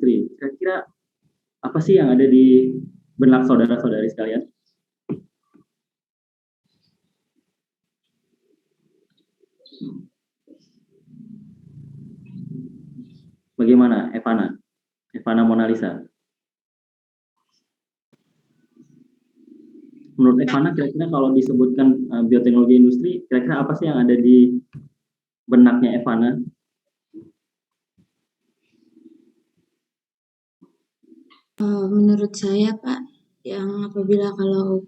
industri. Kira-kira apa sih yang ada di benak saudara-saudari sekalian? Bagaimana, Evana? Evana Monalisa. Menurut Evana, kira-kira kalau disebutkan bioteknologi industri, kira-kira apa sih yang ada di benaknya Evana? Menurut saya, Pak, yang apabila kalau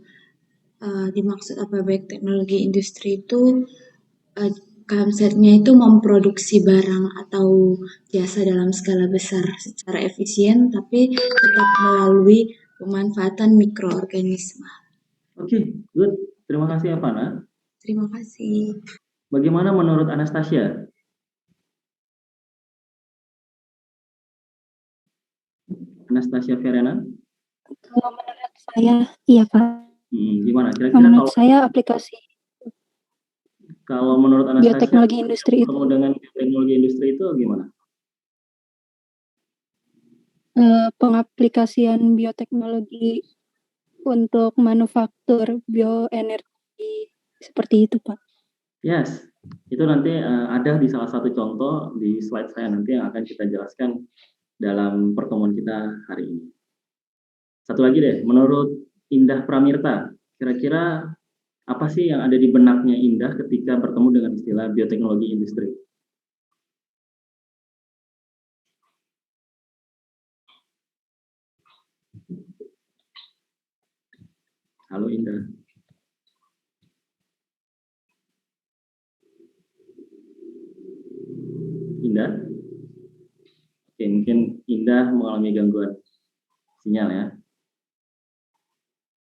dimaksud apa baik teknologi industri itu konsepnya itu memproduksi barang atau jasa dalam skala besar secara efisien, tapi tetap melalui pemanfaatan mikroorganisme. Oke, good. Terima kasih, Evana. Terima kasih. Bagaimana menurut Anastasia? Anastasia Verena? Kalau menurut saya, iya Pak. Gimana? Kira-kira menurut saya aplikasi kalau menurut Anastasia, bioteknologi industri itu dengan teknologi industri itu gimana? Pengaplikasian bioteknologi untuk manufaktur bioenergi seperti itu, Pak. Yes, itu nanti ada di salah satu contoh di slide saya nanti yang akan kita jelaskan dalam pertemuan kita hari ini. Satu lagi deh, menurut Indah Pramirta, kira-kira apa sih yang ada di benaknya Indah ketika bertemu dengan istilah bioteknologi industri? Halo Indah. Indah? Oke, mungkin Indah mengalami gangguan sinyal ya.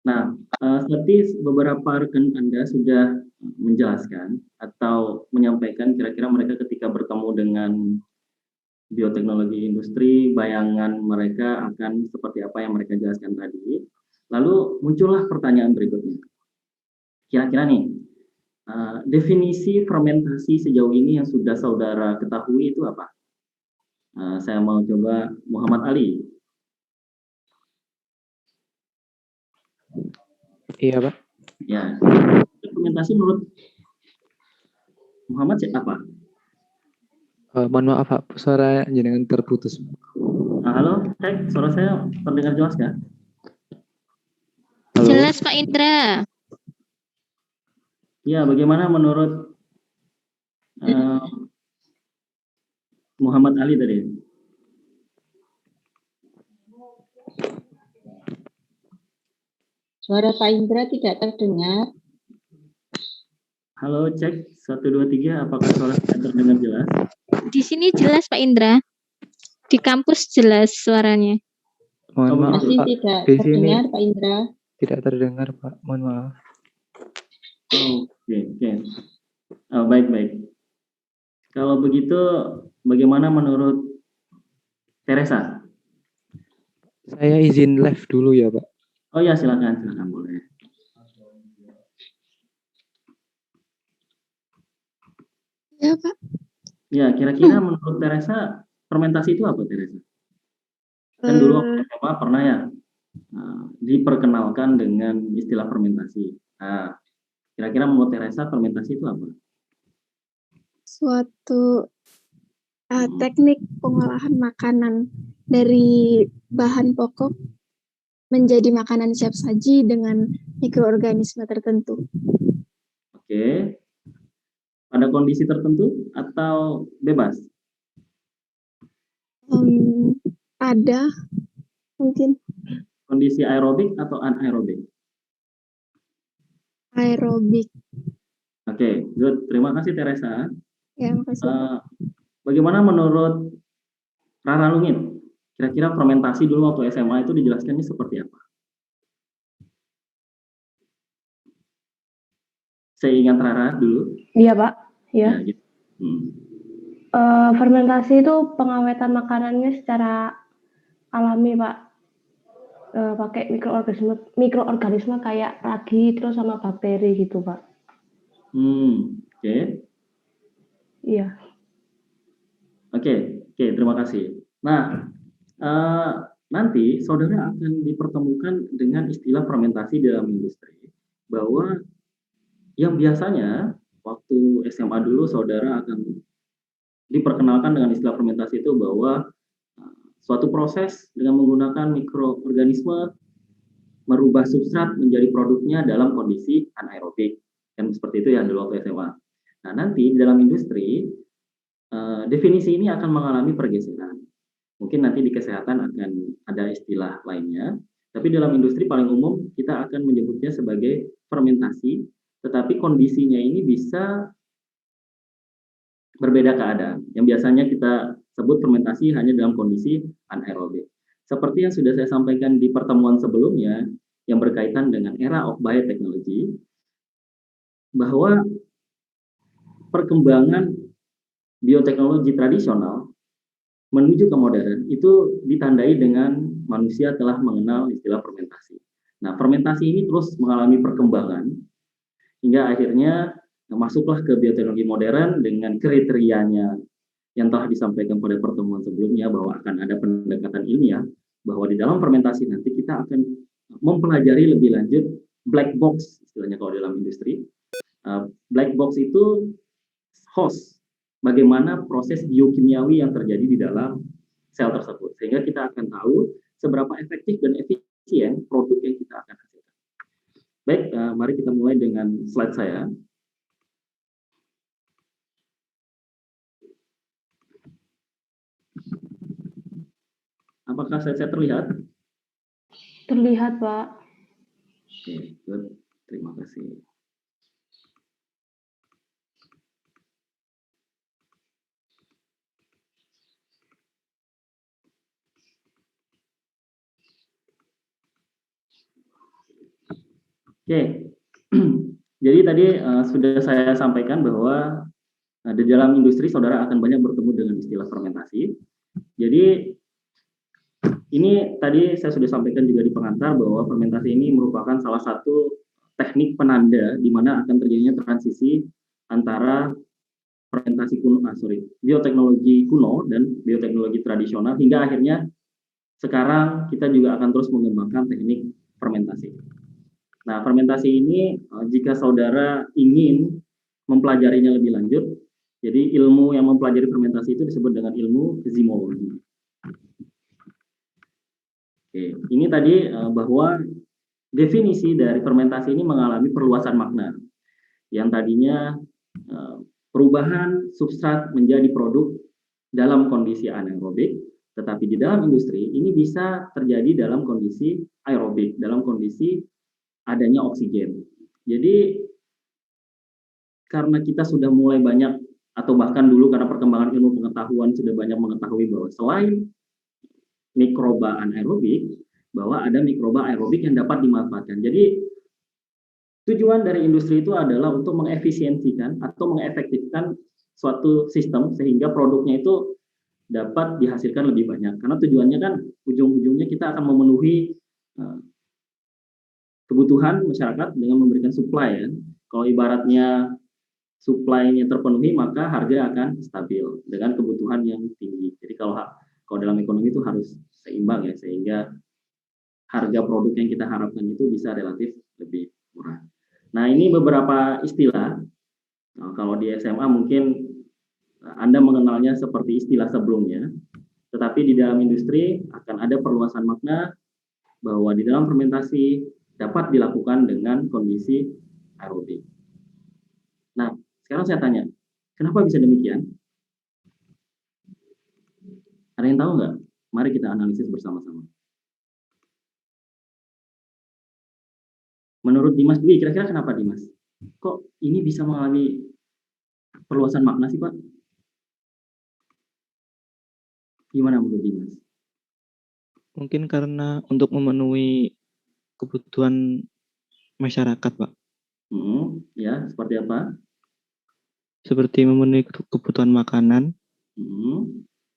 Nah, seperti beberapa rekan Anda sudah menjelaskan atau menyampaikan kira-kira mereka ketika bertemu dengan bioteknologi industri, bayangan mereka akan seperti apa yang mereka jelaskan tadi. Lalu muncullah pertanyaan berikutnya. Kira-kira nih, definisi fermentasi sejauh ini yang sudah saudara ketahui itu apa? Saya mau coba Muhammad Ali. Iya, Pak. Ya, fermentasi menurut Muhammad apa? Mohon maaf, Pak. Suara jenengan terputus. Halo, cek. Suara saya terdengar jelas ya? Halo. Jelas, Pak Indra. Ya, bagaimana menurut Muhammad Ali tadi? Suara Pak Indra tidak terdengar. Halo, cek 1 2 3, apakah suara saya terdengar jelas? Di sini jelas, Pak Indra. Di kampus jelas suaranya. Mohon maaf, Masih Pak. tidak Di sini terdengar, Pak Indra. tidak terdengar, Pak. Mohon maaf. Oke. Baik. Kalau begitu, bagaimana menurut Teresa? Saya izin live dulu ya, Pak. Oh ya, silakan boleh. Ya, Pak. Ya, kira-kira menurut Teresa, fermentasi itu apa, Teresa? Kan dulu waktu SMA pernah ya diperkenalkan dengan istilah fermentasi. Nah, kira-kira menurut Teresa, fermentasi itu apa? Suatu teknik pengolahan makanan dari bahan pokok menjadi makanan siap saji dengan mikroorganisme tertentu. Oke. Pada kondisi tertentu atau bebas? Ada mungkin. Kondisi aerobik atau anaerobik? Aerobik. Oke, good. Terima kasih Teresa. Ya, makasih. Bagaimana menurut Rara Lungit? Kira-kira fermentasi dulu waktu SMA itu dijelaskannya seperti apa? Saya ingat Rara dulu. Iya, Pak. Ya. Gitu. Fermentasi itu pengawetan makanannya secara alami, Pak. Pakai mikroorganisme kayak ragi terus sama bakteri gitu, Pak. Oke. Iya. Oke, terima kasih. Nah, nanti saudara akan dipertemukan dengan istilah fermentasi dalam industri, bahwa yang biasanya waktu SMA dulu saudara akan diperkenalkan dengan istilah fermentasi itu bahwa suatu proses dengan menggunakan mikroorganisme merubah substrat menjadi produknya dalam kondisi anaerobik, kan seperti itu ya dulu waktu SMA. Nah nanti di dalam industri definisi ini akan mengalami pergeseran. Mungkin nanti di kesehatan akan ada istilah lainnya, tapi dalam industri paling umum kita akan menyebutnya sebagai fermentasi, tetapi kondisinya ini bisa berbeda keadaan. Yang biasanya kita sebut fermentasi hanya dalam kondisi anaerobik. Seperti yang sudah saya sampaikan di pertemuan sebelumnya, yang berkaitan dengan era of biotechnology, bahwa perkembangan bioteknologi tradisional menuju ke modern itu ditandai dengan manusia telah mengenal istilah fermentasi. Nah, fermentasi ini terus mengalami perkembangan hingga akhirnya masuklah ke bioteknologi modern dengan kriterianya yang telah disampaikan pada pertemuan sebelumnya, bahwa akan ada pendekatan ilmiah, bahwa di dalam fermentasi nanti kita akan mempelajari lebih lanjut black box, istilahnya kalau dalam industri. Black box itu host, bagaimana proses biokimiawi yang terjadi di dalam sel tersebut, sehingga kita akan tahu seberapa efektif dan efisien produk yang kita akan hasilkan. Baik, mari kita mulai dengan slide saya. Apakah slide saya terlihat? Terlihat, Pak. Oke, good. Terima kasih. Oke, jadi tadi sudah saya sampaikan bahwa di dalam industri saudara akan banyak bertemu dengan istilah fermentasi. Jadi ini tadi saya sudah sampaikan juga di pengantar bahwa fermentasi ini merupakan salah satu teknik penanda di mana akan terjadinya transisi antara fermentasi kuno, bioteknologi kuno dan bioteknologi tradisional, hingga akhirnya sekarang kita juga akan terus mengembangkan teknik fermentasi. Nah, fermentasi ini jika saudara ingin mempelajarinya lebih lanjut, jadi ilmu yang mempelajari fermentasi itu disebut dengan ilmu enzimologi. Oke, ini tadi bahwa definisi dari fermentasi ini mengalami perluasan makna. Yang tadinya perubahan substrat menjadi produk dalam kondisi anaerobik, tetapi di dalam industri ini bisa terjadi dalam kondisi aerobik, dalam kondisi adanya oksigen. Jadi karena kita sudah mulai banyak, atau bahkan dulu karena perkembangan ilmu pengetahuan sudah banyak mengetahui bahwa selain mikroba anaerobik, bahwa ada mikroba aerobik yang dapat dimanfaatkan. Jadi tujuan dari industri itu adalah untuk mengefisiensikan atau mengefektifkan suatu sistem sehingga produknya itu dapat dihasilkan lebih banyak. Karena tujuannya kan ujung-ujungnya kita akan memenuhi kebutuhan masyarakat dengan memberikan supply ya. Kalau ibaratnya supply-nya terpenuhi, maka harga akan stabil dengan kebutuhan yang tinggi. Jadi kalau dalam ekonomi itu harus seimbang ya, sehingga harga produk yang kita harapkan itu bisa relatif lebih murah. Nah, ini beberapa istilah. Nah, kalau di SMA mungkin Anda mengenalnya seperti istilah sebelumnya, tetapi di dalam industri akan ada perluasan makna bahwa di dalam fermentasi dapat dilakukan dengan kondisi aerobik. Nah, sekarang saya tanya, kenapa bisa demikian? Ada yang tahu nggak? Mari kita analisis bersama-sama. Menurut Dimas Dwi, kira-kira kenapa Dimas? Kok ini bisa mengalami perluasan makna sih, Pak? Gimana menurut Dimas? Mungkin karena untuk memenuhi kebutuhan masyarakat, Pak. Ya, seperti apa? Seperti memenuhi kebutuhan makanan,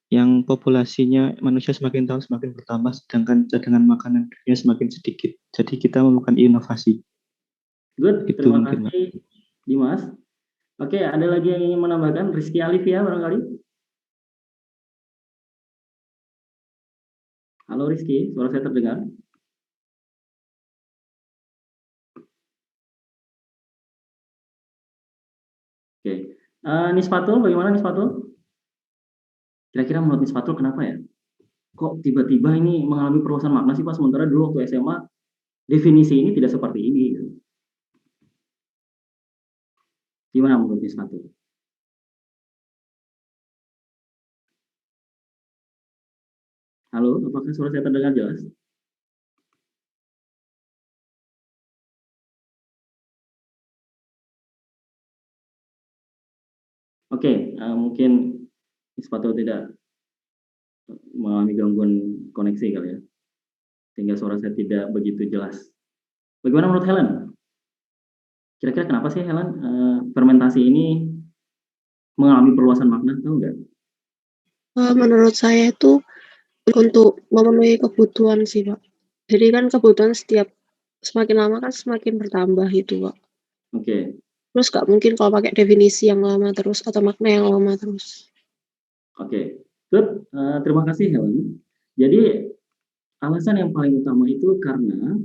yang populasinya manusia semakin tahun semakin bertambah, sedangkan cadangan makanan dunia semakin sedikit. Jadi kita memerlukan inovasi. Good, Itu terima mungkin, kasih Dimas. Oke, ada lagi yang ingin menambahkan? Rizky Alivia barangkali? Halo Rizky, suara saya terdengar? Oke, Nisfatul, bagaimana Nisfatul? Kira-kira menurut Nisfatul kenapa ya? Kok tiba-tiba ini mengalami perluasan makna sih Pak, sementara dulu waktu SMA definisi ini tidak seperti ini. Gitu. Gimana menurut Nisfatul? Halo, apakah suara saya terdengar jelas? Oke, mungkin Nisfatul tidak mengalami gangguan koneksi kali ya, sehingga suara saya tidak begitu jelas. Bagaimana menurut Helen? Kira-kira kenapa sih Helen fermentasi ini mengalami perluasan makna, tahu nggak? Menurut saya itu untuk memenuhi kebutuhan sih, Pak. Jadi kan kebutuhan semakin lama kan semakin bertambah itu, Pak. Oke. Terus nggak mungkin kalau pakai definisi yang lama terus atau makna yang lama terus. Oke, good. Terima kasih Helen. Jadi alasan yang paling utama itu karena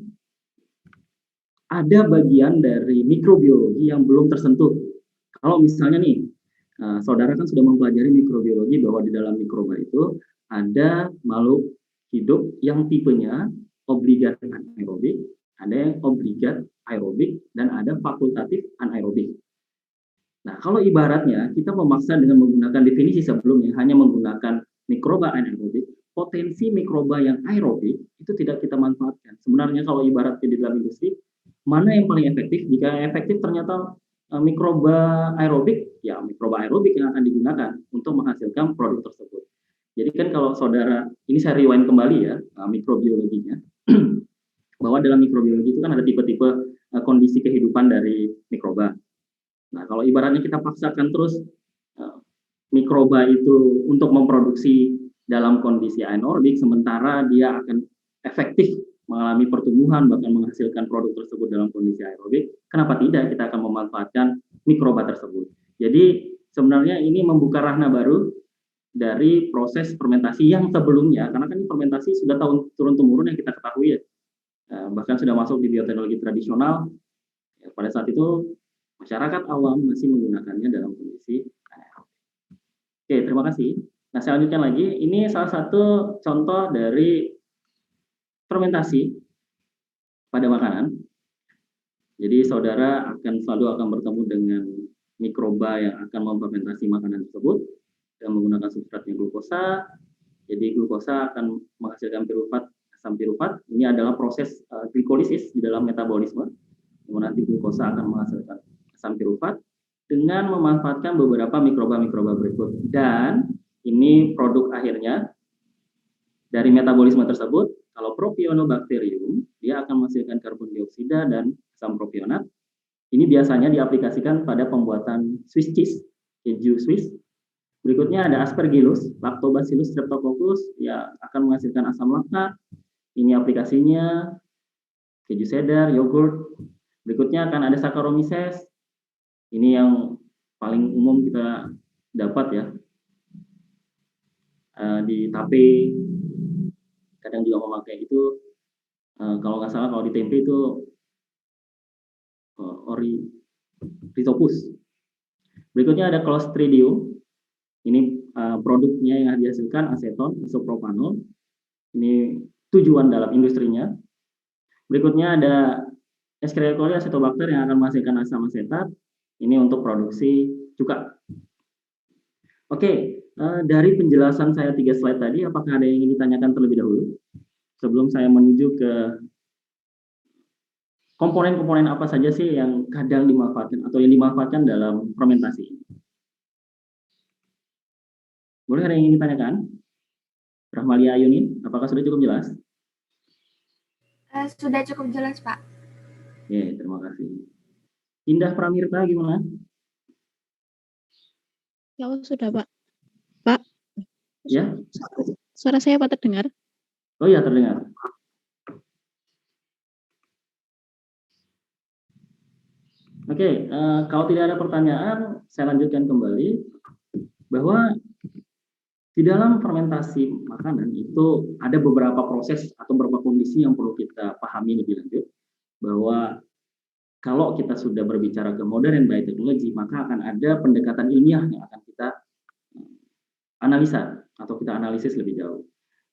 ada bagian dari mikrobiologi yang belum tersentuh. Kalau misalnya nih, saudara kan sudah mempelajari mikrobiologi bahwa di dalam mikroba itu ada makhluk hidup yang tipenya obligat anaerobik, ada yang obligat aerobik, dan ada fakultatif anaerobik. Nah, kalau ibaratnya kita memaksa dengan menggunakan definisi sebelumnya hanya menggunakan mikroba anaerobik, potensi mikroba yang aerobik itu tidak kita manfaatkan. Sebenarnya kalau ibaratnya di dalam industri, mana yang paling efektif? Jika efektif ternyata mikroba aerobik, ya mikroba aerobik yang akan digunakan untuk menghasilkan produk tersebut. Jadi kan kalau saudara, ini saya rewind kembali ya, mikrobiologinya, bahwa dalam mikrobiologi itu kan ada tipe-tipe kondisi kehidupan dari mikroba. Nah, kalau ibaratnya kita paksakan terus mikroba itu untuk memproduksi dalam kondisi anaerobik, sementara dia akan efektif mengalami pertumbuhan, bahkan menghasilkan produk tersebut dalam kondisi aerobik, kenapa tidak kita akan memanfaatkan mikroba tersebut. Jadi sebenarnya ini membuka rahna baru dari proses fermentasi yang sebelumnya, karena kan ini fermentasi sudah tahun turun-temurun yang kita ketahui ya, bahkan sudah masuk di bioteknologi tradisional. Pada saat itu masyarakat awam masih menggunakannya dalam kondisi anaerobik. Oke, terima kasih. Nah, saya lanjutkan lagi. Ini salah satu contoh dari fermentasi pada makanan. Jadi saudara selalu bertemu dengan mikroba yang akan memfermentasi makanan tersebut dengan menggunakan substratnya glukosa. Jadi glukosa akan menghasilkan pirufat, asam pirufat. Ini adalah proses glikolisis di dalam metabolisme. Kemudian nanti glukosa akan menghasilkan asam pirufat dengan memanfaatkan beberapa mikroba-mikroba berikut. Dan ini produk akhirnya dari metabolisme tersebut. Kalau Propionobacterium, dia akan menghasilkan karbon dioksida dan asam propionat. Ini biasanya diaplikasikan pada pembuatan Swiss cheese, keju Swiss. Berikutnya ada Aspergillus, Lactobacillus streptococcus, ya akan menghasilkan asam laktat. Ini aplikasinya keju cheddar, yogurt. Berikutnya akan ada Saccharomyces. Ini yang paling umum kita dapat ya, di tape, kadang juga memakai itu, kalau nggak salah kalau di tempe itu Rhizopus. Berikutnya ada Clostridium. Ini produknya yang dihasilkan aseton, isopropanol. Ini tujuan dalam industrinya. Berikutnya ada Escherichia coli acetobacter yang akan menghasilkan asam asetat. Ini untuk produksi cuka. Oke, dari penjelasan saya 3 slide tadi, apakah ada yang ingin ditanyakan terlebih dahulu? Sebelum saya menuju ke komponen-komponen apa saja sih yang kadang dimanfaatkan atau yang dimanfaatkan dalam fermentasi. Boleh ada yang ingin ditanyakan? Rahmalia Ayunin, apakah sudah cukup jelas? Sudah cukup jelas, Pak. Oke, terima kasih. Indah Pramirta gimana? Ya, sudah, Pak. Pak? Ya? Suara saya Pak terdengar? Oh iya, terdengar. Oke, kalau tidak ada pertanyaan, saya lanjutkan kembali bahwa Di dalam fermentasi makanan itu ada beberapa proses atau beberapa kondisi yang perlu kita pahami lebih lanjut, bahwa kalau kita sudah berbicara ke modern biotechnology, maka akan ada pendekatan ilmiah yang akan kita analisa atau kita analisis lebih jauh.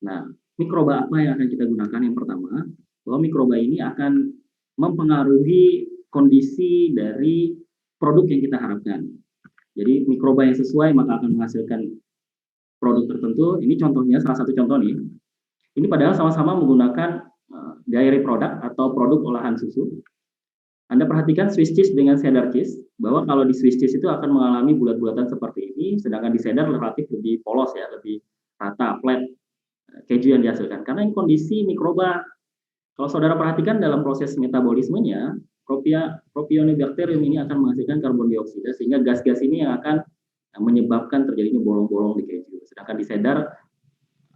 Nah, mikroba apa yang akan kita gunakan? Yang pertama, bahwa mikroba ini akan mempengaruhi kondisi dari produk yang kita harapkan. Jadi mikroba yang sesuai maka akan menghasilkan produk tertentu. Ini contohnya, salah satu contoh nih. Ini padahal sama-sama menggunakan dairy product atau produk olahan susu. Anda perhatikan Swiss cheese dengan cheddar cheese, bahwa kalau di Swiss cheese itu akan mengalami bulat-bulatan seperti ini, sedangkan di cheddar relatif lebih polos ya, lebih rata, flat keju yang dihasilkan. Karena ini kondisi mikroba. Kalau saudara perhatikan dalam proses metabolismenya, Propionibacterium ini akan menghasilkan karbon dioksida, sehingga gas-gas ini yang akan menyebabkan terjadinya bolong-bolong di keju. Sedangkan di cheddar,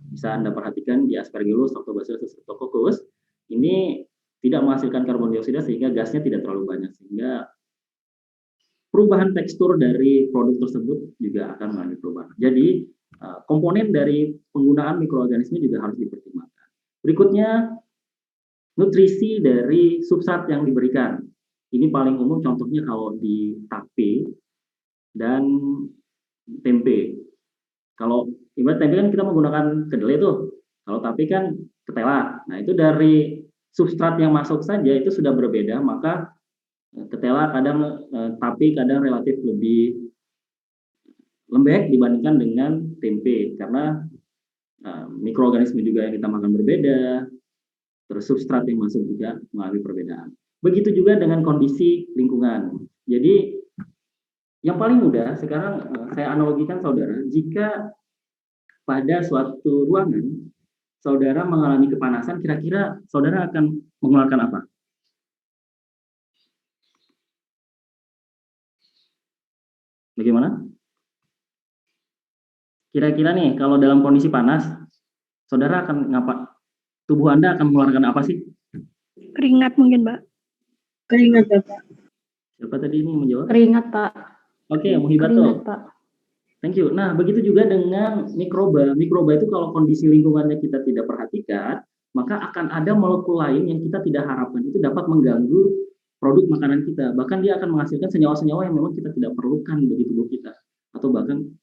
bisa Anda perhatikan di Aspergillus, Lactobacillus, Streptococcus, ini tidak menghasilkan karbon dioksida sehingga gasnya tidak terlalu banyak, sehingga perubahan tekstur dari produk tersebut juga akan mengalami perubahan. Jadi komponen dari penggunaan mikroorganisme juga harus dipertimbangkan. Berikutnya, nutrisi dari substrat yang diberikan. Ini paling umum contohnya kalau di tape dan tempe. Kalau ibarat tempe kan kita menggunakan kedelai tuh. Kalau tape kan ketela. Nah, itu dari substrat yang masuk saja itu sudah berbeda, maka ketela kadang tape kadang relatif lebih lembek dibandingkan dengan tempe, karena mikroorganisme juga yang kita makan berbeda, terus substrat yang masuk juga mengalami perbedaan. Begitu juga dengan kondisi lingkungan. Jadi yang paling mudah sekarang saya analogikan saudara, jika pada suatu ruangan saudara mengalami kepanasan, kira-kira saudara akan mengeluarkan apa? Bagaimana? Kira-kira nih, kalau dalam kondisi panas, saudara akan ngapa? Tubuh Anda akan mengeluarkan apa sih? Keringat mungkin, Pak. Keringat, Bapak. Siapa tadi ini menjawab? Keringat, Pak. Oke, Muhibato. Keringat, Pak. Thank you. Nah, begitu juga dengan mikroba. Mikroba itu kalau kondisi lingkungannya kita tidak perhatikan, maka akan ada molekul lain yang kita tidak harapkan. Itu dapat mengganggu produk makanan kita. Bahkan dia akan menghasilkan senyawa-senyawa yang memang kita tidak perlukan bagi tubuh kita. Atau bahkan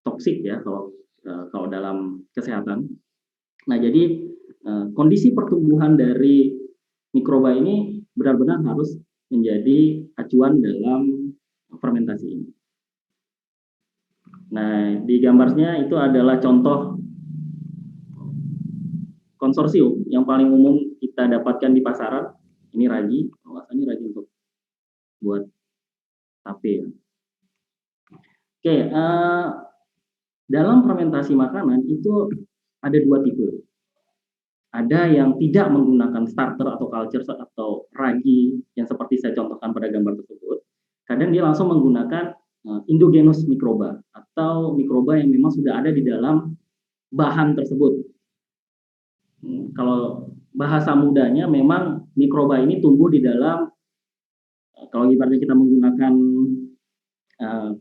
toksik ya kalau dalam kesehatan. Nah, jadi kondisi pertumbuhan dari mikroba ini benar-benar harus menjadi acuan dalam fermentasi ini. Nah, di gambarnya itu adalah contoh konsorsium yang paling umum kita dapatkan di pasaran. Ini ragi, ini ragi untuk buat tape. Oke, dalam fermentasi makanan itu ada dua tipe. Ada yang tidak menggunakan starter atau culture atau ragi yang seperti saya contohkan pada gambar tersebut. Kadang dia langsung menggunakan endogenous mikroba atau mikroba yang memang sudah ada di dalam bahan tersebut. Kalau bahasa mudanya memang mikroba ini tumbuh di dalam, kalau ibaratnya kita menggunakan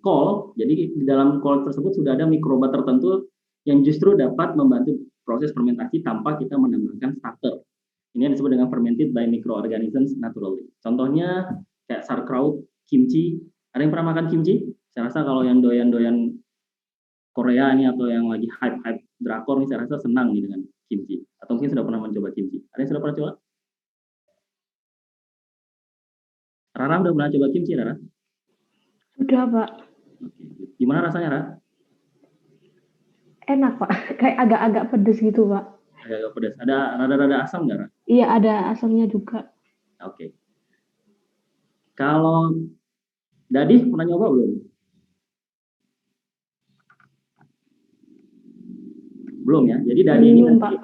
kol, jadi di dalam kol tersebut sudah ada mikroba tertentu yang justru dapat membantu proses fermentasi tanpa kita menambahkan starter. Ini yang disebut dengan fermented by microorganisms naturally. Contohnya kayak sauerkraut, kimchi. Ada yang pernah makan kimchi? Saya rasa kalau yang doyan-doyan Korea ini atau yang lagi hype-hype drakor nih, saya rasa senang nih dengan kimchi. Atau mungkin sudah pernah mencoba kimchi. Ada yang sudah pernah coba? Rara udah pernah coba kimchi, Rara? Sudah, Pak. Oke. Gimana rasanya, Rara? Enak, Pak. Kayak agak-agak pedes gitu, Pak. Agak pedas. Ada rada-rada asam nggak, Rara? Iya, ada asamnya juga. Oke. Kalau Dadi pernah nyoba belum? Belum ya. Jadi Dadi ini nanti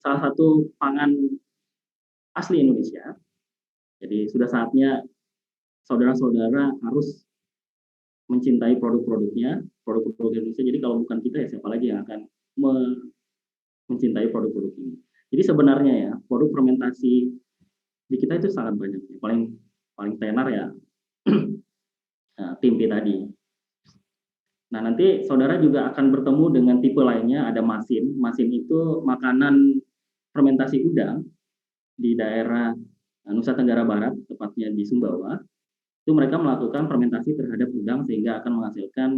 salah satu pangan asli Indonesia. Jadi sudah saatnya saudara-saudara harus mencintai produk-produknya, produk-produk Indonesia. Jadi kalau bukan kita ya siapa lagi yang akan mencintai produk-produk ini. Jadi sebenarnya ya produk fermentasi di kita itu sangat banyak. Paling tenar ya tempe tadi. Nah, nanti saudara juga akan bertemu dengan tipe lainnya, ada masin. Masin itu makanan fermentasi udang di daerah Nusa Tenggara Barat, tepatnya di Sumbawa. Itu mereka melakukan fermentasi terhadap udang sehingga akan menghasilkan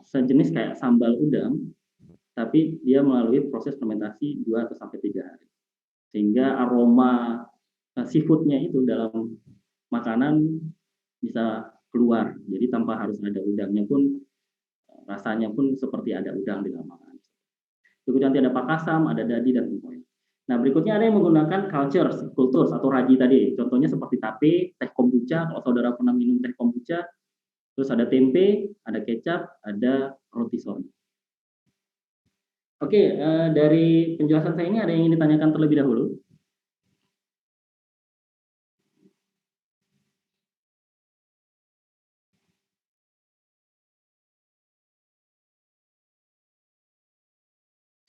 sejenis kayak sambal udang, tapi dia melalui proses fermentasi 2 atau sampai 3 hari. Sehingga aroma seafoodnya itu dalam makanan bisa keluar. Jadi tanpa harus ada udangnya pun, rasanya pun seperti ada udang di dalam makanan. Berikutnya nanti ada pakasam, ada dadi, dan tempoyak. Nah, berikutnya ada yang menggunakan kultur atau raji tadi. Contohnya seperti tape, teh kombucha, kalau saudara pernah minum teh kombucha. Terus ada tempe, ada kecap, ada roti soni. Oke, dari penjelasan saya ini ada yang ingin ditanyakan terlebih dahulu?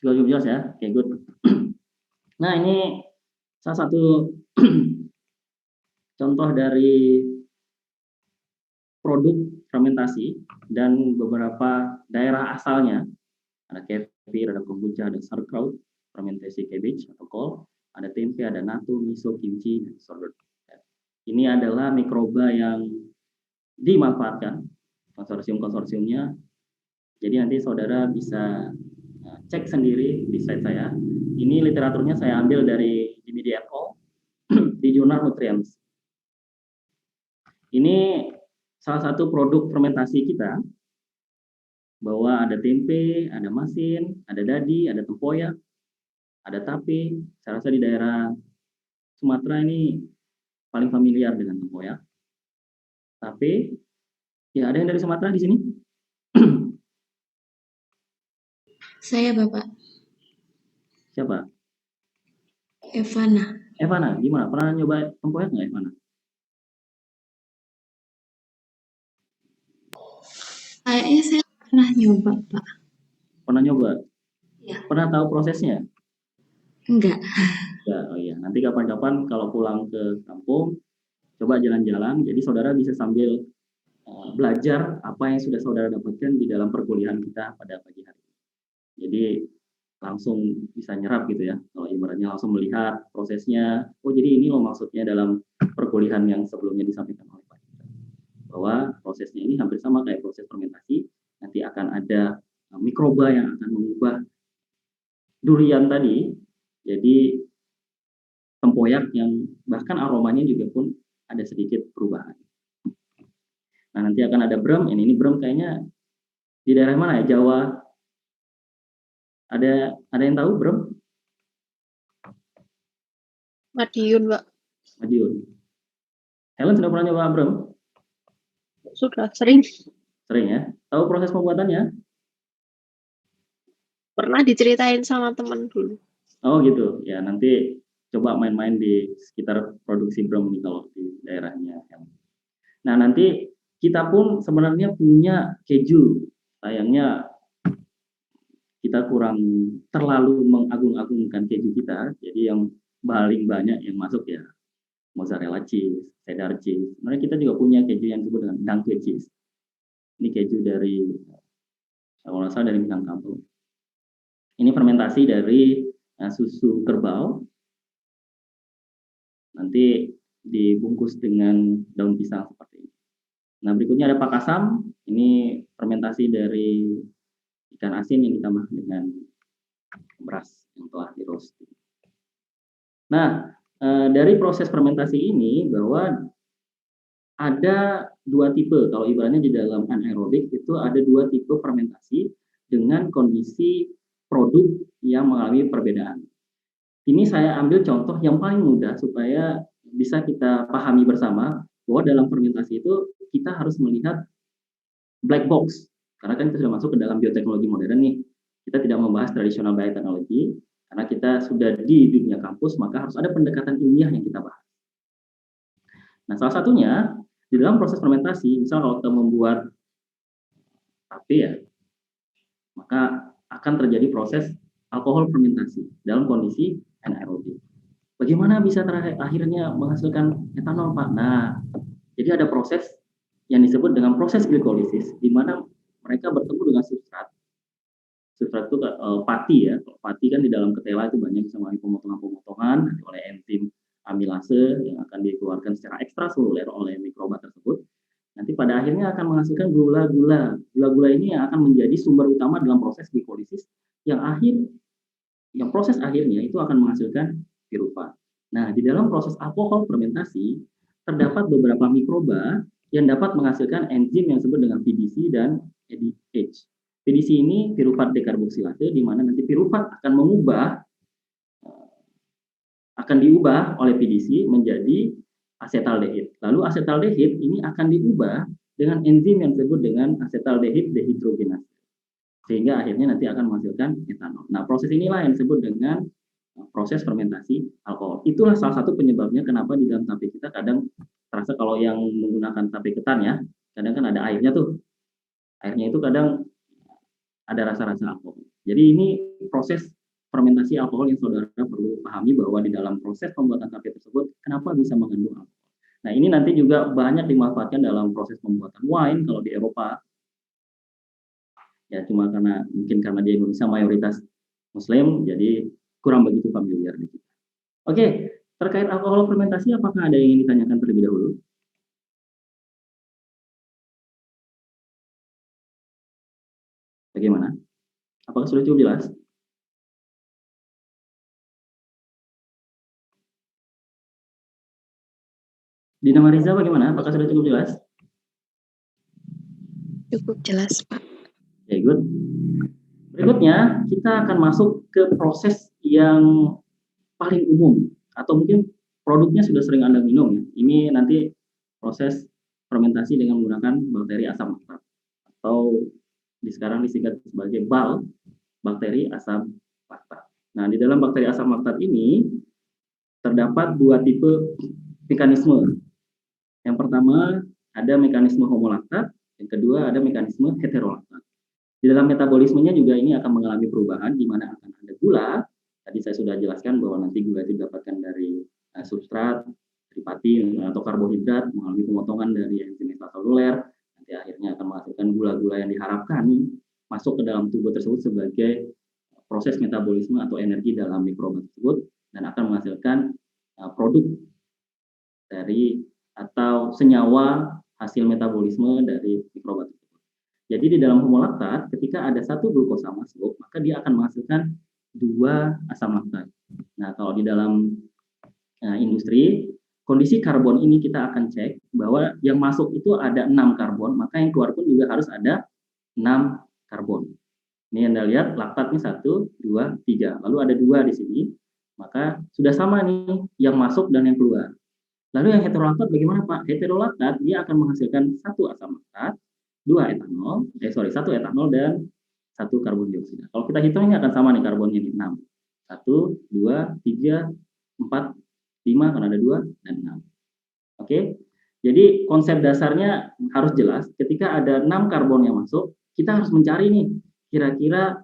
Sudah cukup jelas ya? Oke, good. Nah, ini salah satu contoh dari produk fermentasi dan beberapa daerah asalnya. Ada kefir, ada kombucha, ada sauerkraut, fermentasi cabbage atau kol, ada tempe, ada natto, miso, kimchi, dan sourdough. Ini adalah mikroba yang dimanfaatkan konsorsium-konsorsiumnya. Jadi nanti saudara bisa cek sendiri di slide saya. Ini literaturnya saya ambil dari Jimmy D. et al. Di jurnal Nutrients. Ini salah satu produk fermentasi kita, bahwa ada tempe, ada masin, ada dadi, ada tempoyak, ada tape. Saya rasa di daerah Sumatera ini paling familiar dengan tempoyak. Tape, ya ada yang dari Sumatera di sini? Saya, Bapak. Siapa? Evana. Evana, gimana? Pernah nyoba tempoyak nggak, Evana? Kayaknya saya pernah nyoba, Pak. Pernah nyoba? Iya. Pernah tahu prosesnya? Enggak. Ya, oh iya. Nanti kapan-kapan kalau pulang ke kampung, coba jalan-jalan. Jadi saudara bisa sambil belajar apa yang sudah saudara dapatkan di dalam perkuliahan kita pada pagi hari. Jadi langsung bisa nyerap gitu ya. Kalau ibaratnya langsung melihat prosesnya. Oh, jadi ini loh maksudnya dalam perkuliahan yang sebelumnya disampaikan oleh Pak. Bahwa prosesnya ini hampir sama kayak proses fermentasi. Nanti akan ada mikroba yang akan mengubah durian tadi jadi tempoyak yang bahkan aromanya juga pun ada sedikit perubahan. Nah, nanti akan ada brem. Ini brem kayaknya di daerah mana ya? Jawa. Ada yang tahu brem? Madiun, Pak. Madiun. Helen sudah pernah nyoba brem? Sudah sering. Sering ya. Tahu proses pembuatannya? Pernah diceritain sama teman dulu. Oh gitu. Ya, nanti coba main-main di sekitar produksi brem ini kalau di daerahnya. Nah, nanti kita pun sebenarnya punya keju. Sayangnya kita kurang terlalu mengagung-agungkan keju kita. Jadi yang paling banyak yang masuk ya mozzarella cheese, cheddar cheese. Sebenarnya kita juga punya keju yang disebut dengan danke cheese. Ini keju dari, kalau nggak salah dari Minangkabau. Ini fermentasi dari susu kerbau. Nanti dibungkus dengan daun pisang seperti ini. Nah, berikutnya ada pakasam. Ini fermentasi dari ikan asin yang ditambah dengan beras yang telah di roast. Nah, dari proses fermentasi ini bahwa ada 2 tipe. Kalau ibaratnya di dalam anaerobik itu ada 2 tipe fermentasi dengan kondisi produk yang mengalami perbedaan. Ini saya ambil contoh yang paling mudah supaya bisa kita pahami bersama bahwa dalam fermentasi itu kita harus melihat black box. Karena kan kita sudah masuk ke dalam bioteknologi modern nih. Kita tidak membahas tradisional bioteknologi, karena kita sudah di dunia kampus, maka harus ada pendekatan ilmiah yang kita bahas. Nah, salah satunya, di dalam proses fermentasi, misal kalau kita membuat tape ya, maka akan terjadi proses alkohol fermentasi dalam kondisi anaerobik. Bagaimana bisa akhirnya menghasilkan etanol, Pak? Nah, jadi ada proses yang disebut dengan proses glikolisis, di mana mereka bertemu dengan substrat. Substrat itu pati ya. Kalau pati kan di dalam ketela itu banyak bisa melalui pemotongan-pemotongan oleh enzim amilase yang akan dikeluarkan secara ekstraseluler oleh mikroba tersebut. Nanti pada akhirnya akan menghasilkan gula-gula. Gula-gula ini yang akan menjadi sumber utama dalam proses glikolisis yang proses akhirnya itu akan menghasilkan piruvat. Nah, di dalam proses alkohol fermentasi terdapat beberapa mikroba yang dapat menghasilkan enzim yang disebut dengan PDC dan ADH. PDC ini piruvat dekarboksilase, di mana nanti piruvat akan diubah oleh PDC menjadi asetaldehid. Lalu asetaldehid ini akan diubah dengan enzim yang disebut dengan asetaldehid dehidrogenase. Sehingga akhirnya nanti akan menghasilkan etanol. Nah, proses inilah yang disebut dengan proses fermentasi alkohol. Itulah salah satu penyebabnya kenapa di dalam tape kita kadang terasa kalau yang menggunakan tape ketan ya, kadang kan ada airnya tuh. Airnya itu kadang ada rasa-rasa alkohol. Jadi ini proses fermentasi alkohol yang saudara perlu pahami bahwa di dalam proses pembuatan tape tersebut kenapa bisa mengandung alkohol. Nah, ini nanti juga banyak dimanfaatkan dalam proses pembuatan wine kalau di Eropa. Ya, cuma mungkin karena di Indonesia mayoritas Muslim, jadi kurang begitu familiar di kita. Oke, terkait alkohol fermentasi, apakah ada yang ingin ditanyakan terlebih dahulu? Bagaimana? Apakah sudah cukup jelas? Dina Mariza bagaimana? Apakah sudah cukup jelas? Cukup jelas, Pak. Oke, good. Berikutnya, kita akan masuk ke proses yang paling umum, atau mungkin produknya sudah sering Anda minum. Ya. Ini nanti proses fermentasi dengan menggunakan bakteri asam laktat, atau sekarang disingkat sebagai BAL, bakteri asam laktat. Nah, di dalam bakteri asam laktat ini terdapat dua tipe mekanisme. Yang pertama ada mekanisme homolaktat, yang kedua ada mekanisme heterolaktat. Di dalam metabolismenya juga ini akan mengalami perubahan di mana akan ada gula. Tadi saya sudah jelaskan bahwa nanti gula itu didapatkan dari substrat, tripati atau karbohidrat melalui pemotongan dari enzim ekstraseluler. Nanti akhirnya akan menghasilkan gula-gula yang diharapkan masuk ke dalam tubuh tersebut sebagai proses metabolisme atau energi dalam mikroba tersebut dan akan menghasilkan produk dari atau senyawa hasil metabolisme dari mikroba tersebut. Jadi di dalam homolaktat, ketika ada satu glukosa masuk, maka dia akan menghasilkan dua asam laktat. Nah, kalau di dalam industri, kondisi karbon ini kita akan cek bahwa yang masuk itu ada 6 karbon, maka yang keluar pun juga harus ada 6 karbon. Ini Anda lihat, laktatnya 1, 2, 3. Lalu ada 2 di sini, maka sudah sama nih yang masuk dan yang keluar. Lalu yang heterolaktat bagaimana Pak? Heterolaktat dia akan menghasilkan 1 asam laktat, 1 etanol dan 1 karbon dioksida. Kalau kita hitung ini akan sama nih karbonnya nih 6. 1, 2, 3, 4, 5 karena ada 2 dan 6. Oke. Jadi konsep dasarnya harus jelas. Ketika ada 6 karbon yang masuk, kita harus mencari nih kira-kira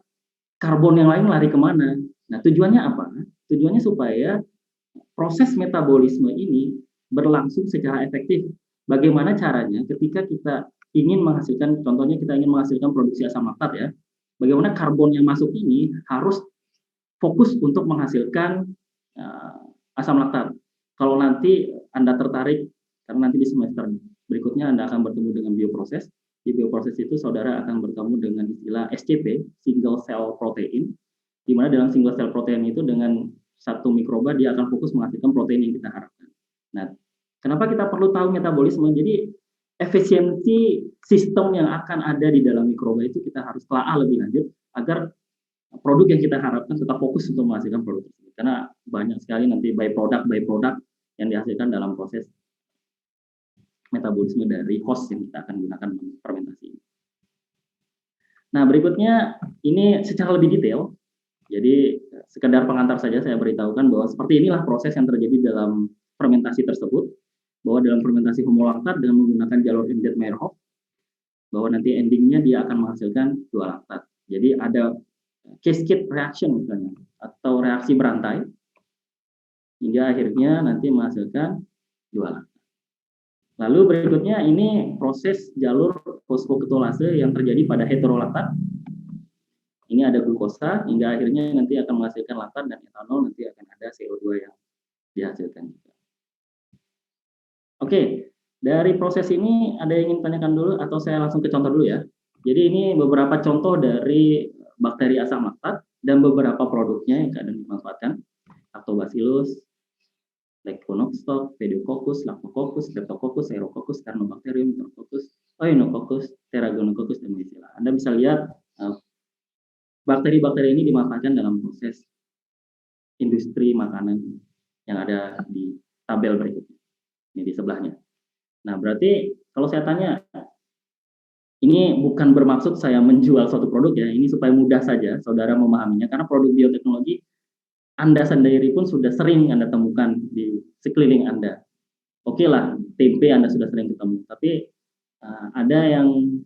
karbon yang lain lari kemana. Nah, tujuannya apa? Tujuannya supaya proses metabolisme ini berlangsung secara efektif. Bagaimana caranya ketika kita ingin menghasilkan, contohnya kita ingin menghasilkan produksi asam laktat ya, bagaimana karbon yang masuk ini harus fokus untuk menghasilkan asam laktat. Kalau nanti Anda tertarik, karena nanti di semester berikutnya Anda akan bertemu dengan bioproses, di bioproses itu saudara akan bertemu dengan istilah SCP, single cell protein, di mana dalam single cell protein itu dengan satu mikroba dia akan fokus menghasilkan protein yang kita harapkan. Nah, kenapa kita perlu tahu metabolisme? Jadi efisiensi sistem yang akan ada di dalam mikroba itu kita harus telah lebih lanjut agar produk yang kita harapkan tetap fokus untuk menghasilkan produk tersebut. Karena banyak sekali nanti byproduct yang dihasilkan dalam proses metabolisme dari host yang kita akan gunakan fermentasi. Nah, berikutnya ini secara lebih detail. Jadi sekedar pengantar saja saya beritahukan bahwa seperti inilah proses yang terjadi dalam fermentasi tersebut, bahwa dalam fermentasi homolaktat dengan menggunakan jalur Embed-Meyerhof, bahwa nanti endingnya dia akan menghasilkan 2 laktat. Jadi ada cascade reaction misalnya, atau reaksi berantai, hingga akhirnya nanti menghasilkan 2 laktat. Lalu berikutnya ini proses jalur fosfoketolase yang terjadi pada heterolaktat. Ini ada glukosa hingga akhirnya nanti akan menghasilkan laktat dan etanol, nanti akan ada CO2 yang dihasilkan. Oke, dari proses ini ada yang ingin tanyakan dulu atau saya langsung ke contoh dulu ya. Jadi ini beberapa contoh dari bakteri asam laktat dan beberapa produknya yang kadang dimanfaatkan. Lactobacillus, Leishmaniasis, Pediococcus, Lactococcus, Streptococcus, Aerococcus, Cyanobacterium, Enterococcus, Oinococcus, Theраgonococcus, dan Micella. Anda bisa lihat bakteri-bakteri ini dimanfaatkan dalam proses industri makanan yang ada di tabel berikutnya. Ini di sebelahnya. Nah, berarti kalau saya tanya, ini bukan bermaksud saya menjual suatu produk ya, ini supaya mudah saja saudara memahaminya, karena produk bioteknologi Anda sendiri pun sudah sering Anda temukan di sekeliling Anda. Oke lah, tempe Anda sudah sering ketemu, tapi ada yang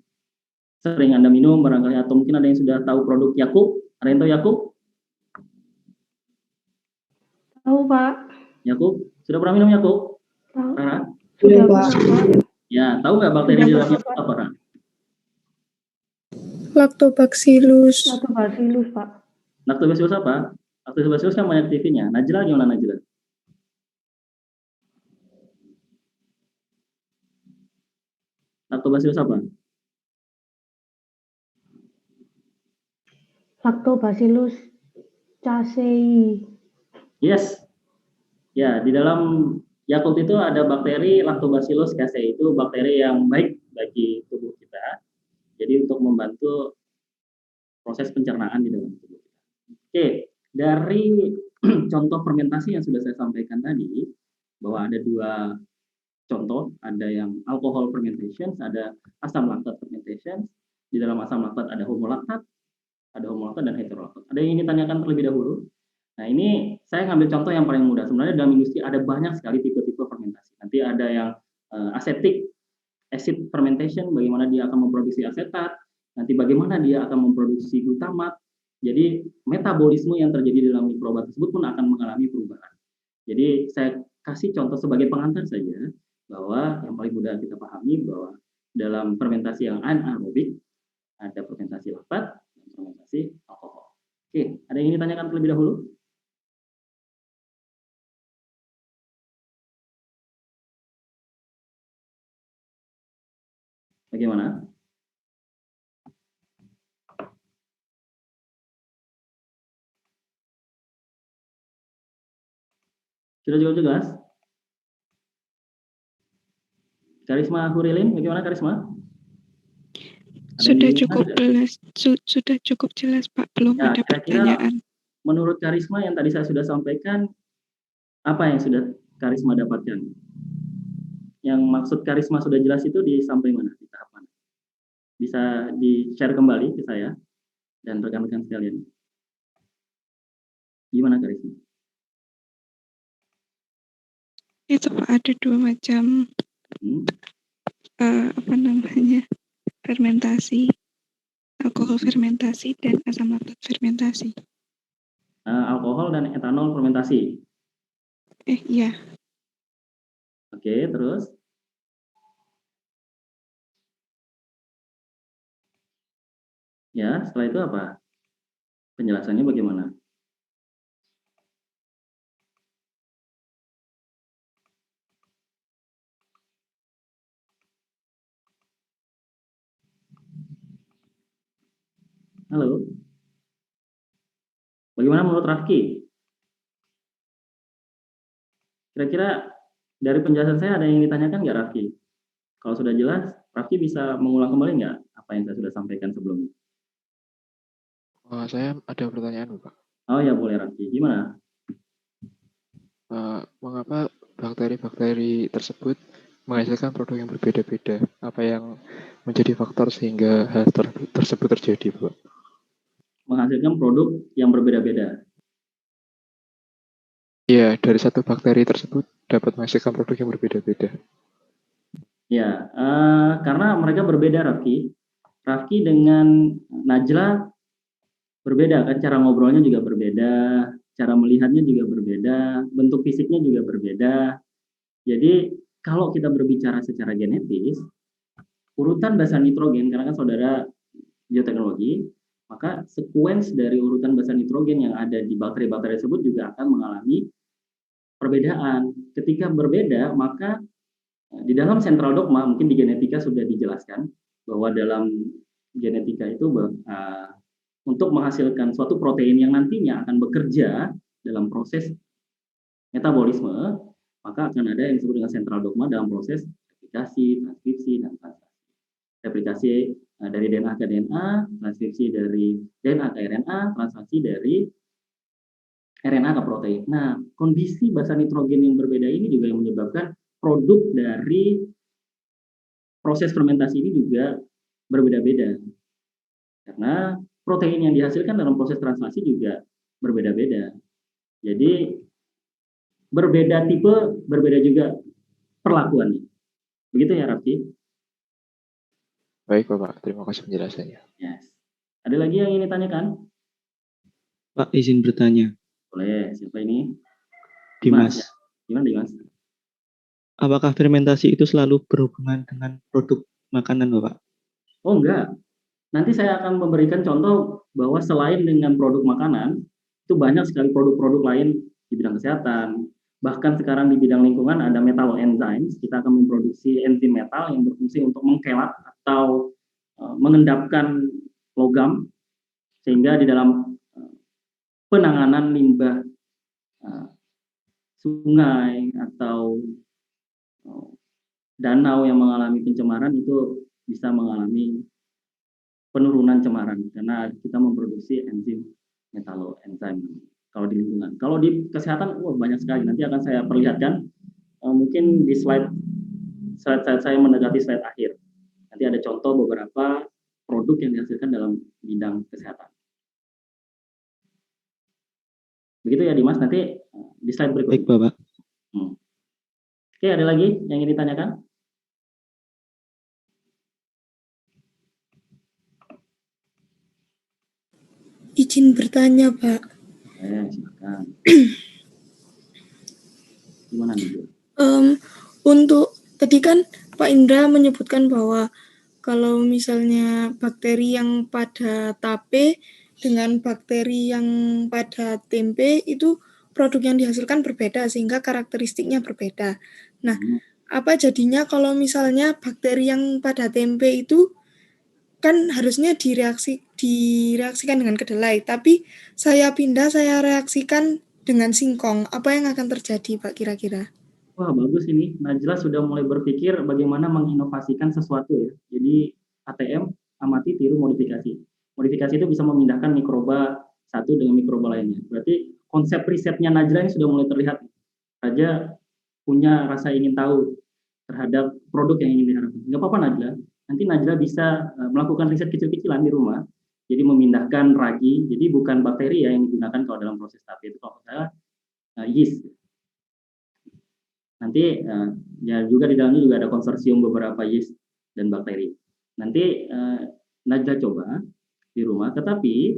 sering Anda minum barangkali, atau mungkin ada yang sudah tahu produk Yakult. Ada yang tahu Yakult? Tahu, Pak. Yakult? Sudah pernah minum Yakult? Tahu. Rara? Sudah, Pak. Ya, tahu nggak bakteri di dalamnya apa, Rara? Lactobacillus. Lactobacillus, Pak. Lactobacillus apa? Lactobacillus kan banyak aktifnya. Najla gimana Najla? Lactobacillus apa? Lactobacillus casei. Yes. Ya, di dalam Yakult itu ada bakteri Lactobacillus casei, itu bakteri yang baik bagi tubuh kita. Jadi untuk membantu proses pencernaan di dalam tubuh kita. Oke, dari contoh fermentasi yang sudah saya sampaikan tadi, bahwa ada dua contoh, ada yang alcohol fermentation, ada asam laktat fermentation. Di dalam asam laktat ada homolaktat dan heterolaktat. Ada yang ingin ditanyakan terlebih dahulu? Nah, ini saya ngambil contoh yang paling mudah. Sebenarnya dalam industri ada banyak sekali tipe-tipe fermentasi. Nanti ada yang acetic acid fermentation, bagaimana dia akan memproduksi asetat, nanti bagaimana dia akan memproduksi glutamat. Jadi metabolisme yang terjadi dalam mikroba tersebut pun akan mengalami perubahan. Jadi saya kasih contoh sebagai pengantar saja, bahwa yang paling mudah kita pahami bahwa dalam fermentasi yang anaerobik ada fermentasi laktat dan fermentasi alkohol. Oke, ada yang ingin ditanyakan terlebih dahulu? Bagaimana? Sudah cukup jelas? Karisma Hurilin, bagaimana Karisma? Sudah cukup jelas, sudah cukup jelas Pak, belum ya, ada pertanyaan. Menurut Karisma yang tadi saya sudah sampaikan, apa yang sudah Karisma dapatkan? Yang maksud Karisma sudah jelas itu di sampai mana, di tahap mana? Bisa di-share kembali ke saya dan rekan-rekan sekalian. Gimana Karisma? Itu Pak, ada dua macam apa namanya, fermentasi, alkohol fermentasi dan asam laktat fermentasi. Alkohol dan etanol fermentasi. Iya. Oke, terus? Ya, setelah itu apa? Penjelasannya bagaimana? Halo? Bagaimana menurut Rafki? Kira-kira dari penjelasan saya ada yang ditanyakan nggak Rafki? Kalau sudah jelas, Rafki bisa mengulang kembali nggak apa yang saya sudah sampaikan sebelumnya? Saya ada pertanyaan, Pak. Oh ya, boleh Rafki. Gimana? Mengapa bakteri-bakteri tersebut menghasilkan produk yang berbeda-beda? Apa yang menjadi faktor sehingga hal tersebut terjadi, Pak? Menghasilkan produk yang berbeda-beda. Iya, dari satu bakteri tersebut dapat menghasilkan produk yang berbeda-beda. Ya, karena mereka berbeda, Rafki. Rafki dengan Najla berbeda, kan? Cara ngobrolnya juga berbeda, cara melihatnya juga berbeda, bentuk fisiknya juga berbeda. Jadi kalau kita berbicara secara genetis, urutan basa nitrogen, karena kan saudara bioteknologi, maka sekuens dari urutan basa nitrogen yang ada di bakteri-bakteri tersebut juga akan mengalami perbedaan. Ketika berbeda, maka di dalam sentral dogma, mungkin di genetika sudah dijelaskan, bahwa dalam genetika itu untuk menghasilkan suatu protein yang nantinya akan bekerja dalam proses metabolisme, maka akan ada yang disebut dengan sentral dogma dalam proses replikasi, transkripsi, dan translasi. Replikasi dari DNA ke DNA, transkripsi dari DNA ke RNA, translasi dari RNA ke protein. Nah, kondisi basa nitrogen yang berbeda ini juga yang menyebabkan produk dari proses fermentasi ini juga berbeda-beda. Karena protein yang dihasilkan dalam proses translasi juga berbeda-beda. Jadi berbeda tipe, berbeda juga perlakuannya. Begitu ya, Raffi? Baik, Bapak. Terima kasih penjelasannya. Yes. Ada lagi yang ingin ditanyakan? Pak, izin bertanya. Boleh. Siapa ini? Dimas. Ya. Gimana, Dimas? Apakah fermentasi itu selalu berhubungan dengan produk makanan, Bapak? Oh, enggak. Nanti saya akan memberikan contoh bahwa selain dengan produk makanan, itu banyak sekali produk-produk lain di bidang kesehatan. Bahkan sekarang di bidang lingkungan ada metalloenzymes. Kita akan memproduksi enzim metal yang berfungsi untuk mengkelat atau mengendapkan logam, sehingga di dalam penanganan limbah sungai atau danau yang mengalami pencemaran itu bisa mengalami penurunan cemaran karena kita memproduksi enzim metalloenzyme kalau di lingkungan. Kalau di kesehatan banyak sekali. Nanti akan saya perlihatkan mungkin di slide saya mendekati slide akhir. Nanti ada contoh beberapa produk yang dihasilkan dalam bidang kesehatan. Begitu ya Dimas, nanti di slide berikutnya. Baik, Bapak. Oke, ada lagi yang ingin ditanyakan? Izin bertanya, Pak. Silakan. Gimana nih? Untuk tadi kan Pak Indra menyebutkan bahwa kalau misalnya bakteri yang pada tape dengan bakteri yang pada tempe itu produk yang dihasilkan berbeda sehingga karakteristiknya berbeda. Nah, apa jadinya kalau misalnya bakteri yang pada tempe itu kan harusnya direaksikan dengan kedelai, tapi saya reaksikan dengan singkong. Apa yang akan terjadi, Pak, kira-kira? Wah, bagus ini. Najla sudah mulai berpikir bagaimana menginovasikan sesuatu ya. Jadi ATM, amati, tiru, modifikasi. Modifikasi itu bisa memindahkan mikroba satu dengan mikroba lainnya. Berarti konsep risetnya Najla ini sudah mulai terlihat. Raja punya rasa ingin tahu terhadap produk yang ingin diharapkan. Nggak apa-apa Najla. Nanti Najla bisa melakukan riset kecil-kecilan di rumah. Jadi memindahkan ragi. Jadi bukan bakteri ya yang digunakan kalau dalam proses tape itu kalau saya yeast. Nanti ya juga di dalamnya juga ada konsorsium beberapa yeast dan bakteri. Nanti Najla coba di rumah, tetapi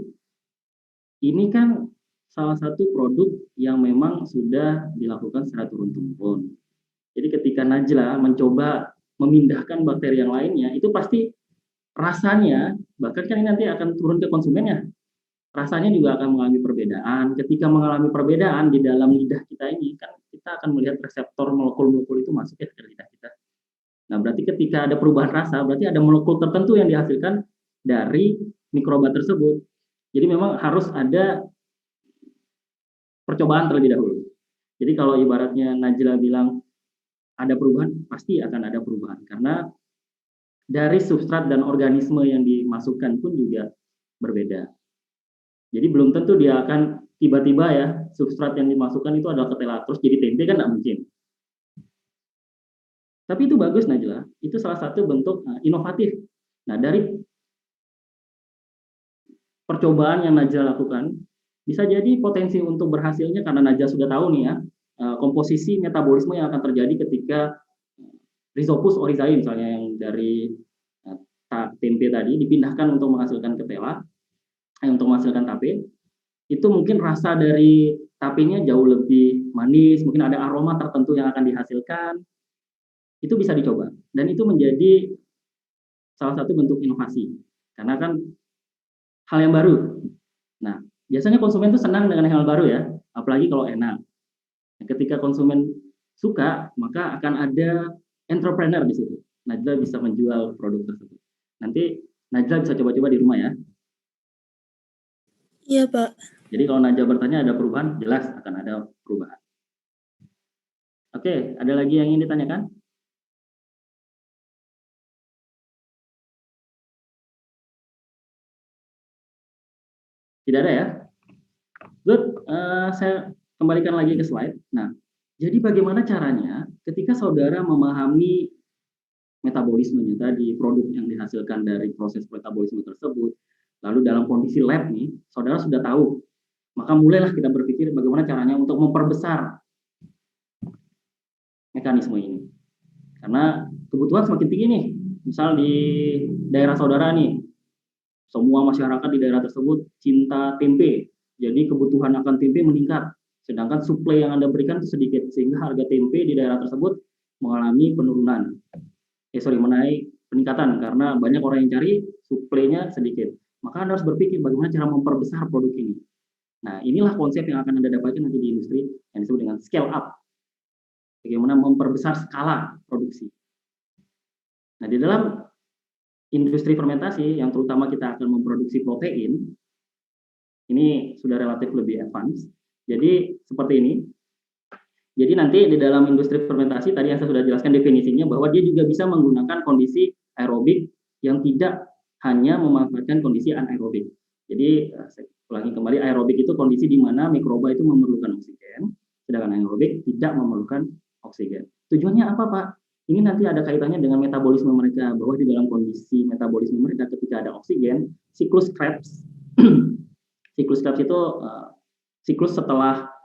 ini kan salah satu produk yang memang sudah dilakukan secara turun-temurun. Jadi ketika Najla mencoba memindahkan bakteri yang lainnya, itu pasti rasanya, bahkan kan ini nanti akan turun ke konsumennya, rasanya juga akan mengalami perbedaan. Ketika mengalami perbedaan di dalam lidah kita ini, kan kita akan melihat reseptor molekul-molekul itu masuk ke lidah kita. Nah, berarti ketika ada perubahan rasa, berarti ada molekul tertentu yang dihasilkan dari mikroba tersebut. Jadi memang harus ada percobaan terlebih dahulu. Jadi kalau ibaratnya Najla bilang ada perubahan, pasti akan ada perubahan. Karena dari substrat dan organisme yang dimasukkan pun juga berbeda. Jadi belum tentu dia akan tiba-tiba ya substrat yang dimasukkan itu adalah ketela terus jadi tempe kan nggak mungkin. Tapi itu bagus Najla, itu salah satu bentuk inovatif. Nah dari percobaan yang Najla lakukan bisa jadi potensi untuk berhasilnya karena Najla sudah tahu nih ya komposisi metabolisme yang akan terjadi ketika Rhizopus oryzae misalnya yang dari tempe tadi dipindahkan untuk menghasilkan ketela. Untuk menghasilkan tape, itu mungkin rasa dari tapenya jauh lebih manis, mungkin ada aroma tertentu yang akan dihasilkan. itu bisa dicoba. Dan itu menjadi salah satu bentuk inovasi. Karena kan hal yang baru. Nah, biasanya konsumen itu senang dengan hal baru ya, apalagi kalau enak. Nah, ketika konsumen suka, maka akan ada entrepreneur di situ. Najla bisa menjual produk tersebut. Nanti Najla bisa coba-coba di rumah ya. Iya, Pak. Jadi kalau Najla bertanya ada perubahan, jelas akan ada perubahan. Oke, ada lagi yang ingin ditanyakan? Tidak ada ya? Good, saya kembalikan lagi ke slide. Nah, jadi bagaimana caranya ketika saudara memahami metabolismenya tadi, produk yang dihasilkan dari proses metabolisme tersebut, lalu dalam kondisi lab nih, saudara sudah tahu, maka mulailah kita berpikir bagaimana caranya untuk memperbesar mekanisme ini. Karena kebutuhan semakin tinggi nih, misal di daerah saudara nih, semua masyarakat di daerah tersebut cinta tempe, jadi kebutuhan akan tempe meningkat, sedangkan suplai yang Anda berikan itu sedikit, sehingga harga tempe di daerah tersebut mengalami penurunan. Menaik peningkatan karena banyak orang yang cari, suplainya sedikit. Maka Anda harus berpikir bagaimana cara memperbesar produk ini. Nah, inilah konsep yang akan Anda dapatkan nanti di industri yang disebut dengan scale up. Bagaimana memperbesar skala produksi. Nah, di dalam industri fermentasi yang terutama kita akan memproduksi protein, ini sudah relatif lebih advance. Jadi seperti ini. Jadi nanti di dalam industri fermentasi tadi yang saya sudah jelaskan definisinya bahwa dia juga bisa menggunakan kondisi aerobik yang tidak hanya memanfaatkan kondisi anaerobik. Jadi saya ulangi kembali, aerobik itu kondisi di mana mikroba itu memerlukan oksigen, sedangkan anaerobik tidak memerlukan oksigen. Tujuannya apa, Pak? Ini nanti ada kaitannya dengan metabolisme mereka, bahwa di dalam kondisi metabolisme mereka ketika ada oksigen, siklus Krebs, siklus Krebs itu siklus setelah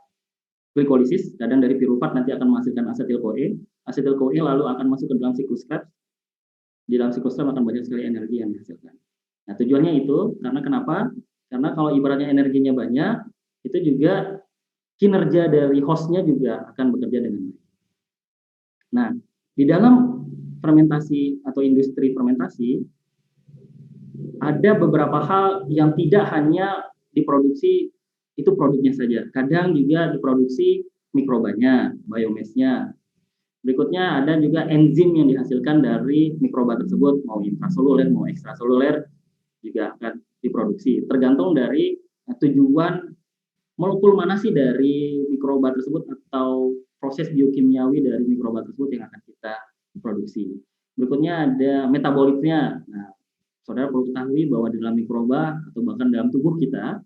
glikolisis, kadang dari pirufat nanti akan menghasilkan asetil-CoA lalu akan masuk ke dalam siklus Krebs. Di dalam siklus Krebs akan banyak sekali energi yang dihasilkan. Nah, tujuannya itu karena kenapa? Karena kalau ibaratnya energinya banyak, itu juga kinerja dari hostnya juga akan bekerja dengan baik. Nah, di dalam fermentasi atau industri fermentasi ada beberapa hal yang tidak hanya diproduksi itu produknya saja. Kadang juga diproduksi mikrobanya, biomassnya. Berikutnya ada juga enzim yang dihasilkan dari mikroba tersebut, mau intraseluler, mau ekstraseluler, juga akan diproduksi. Tergantung dari tujuan molekul mana sih dari mikroba tersebut atau proses biokimiawi dari mikroba tersebut yang akan kita produksi. Berikutnya ada metabolitnya. Nah, saudara perlu ketahui bahwa di dalam mikroba atau bahkan dalam tubuh kita,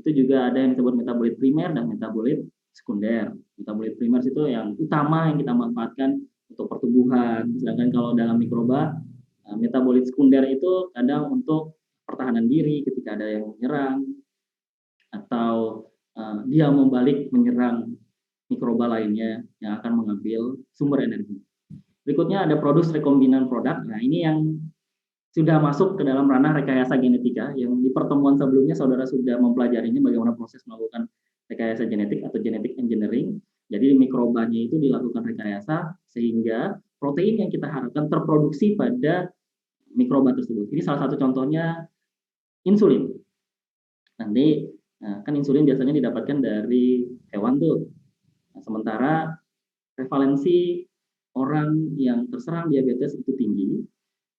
itu juga ada yang disebut metabolit primer dan metabolit sekunder. Metabolit primer itu yang utama yang kita manfaatkan untuk pertumbuhan. Sedangkan kalau dalam mikroba, metabolit sekunder itu kadang untuk pertahanan diri ketika ada yang menyerang, atau dia membalik menyerang mikroba lainnya yang akan mengambil sumber energi. Berikutnya ada produk rekombinan produk. Nah, ini yang sudah masuk ke dalam ranah rekayasa genetika yang di pertemuan sebelumnya saudara sudah mempelajarinya bagaimana proses melakukan rekayasa genetik atau genetic engineering. Jadi mikrobanya itu dilakukan rekayasa sehingga protein yang kita harapkan terproduksi pada mikroba tersebut. Ini salah satu contohnya insulin. Nanti kan insulin biasanya didapatkan dari hewan tuh. Nah, sementara prevalensi orang yang terserang diabetes itu tinggi,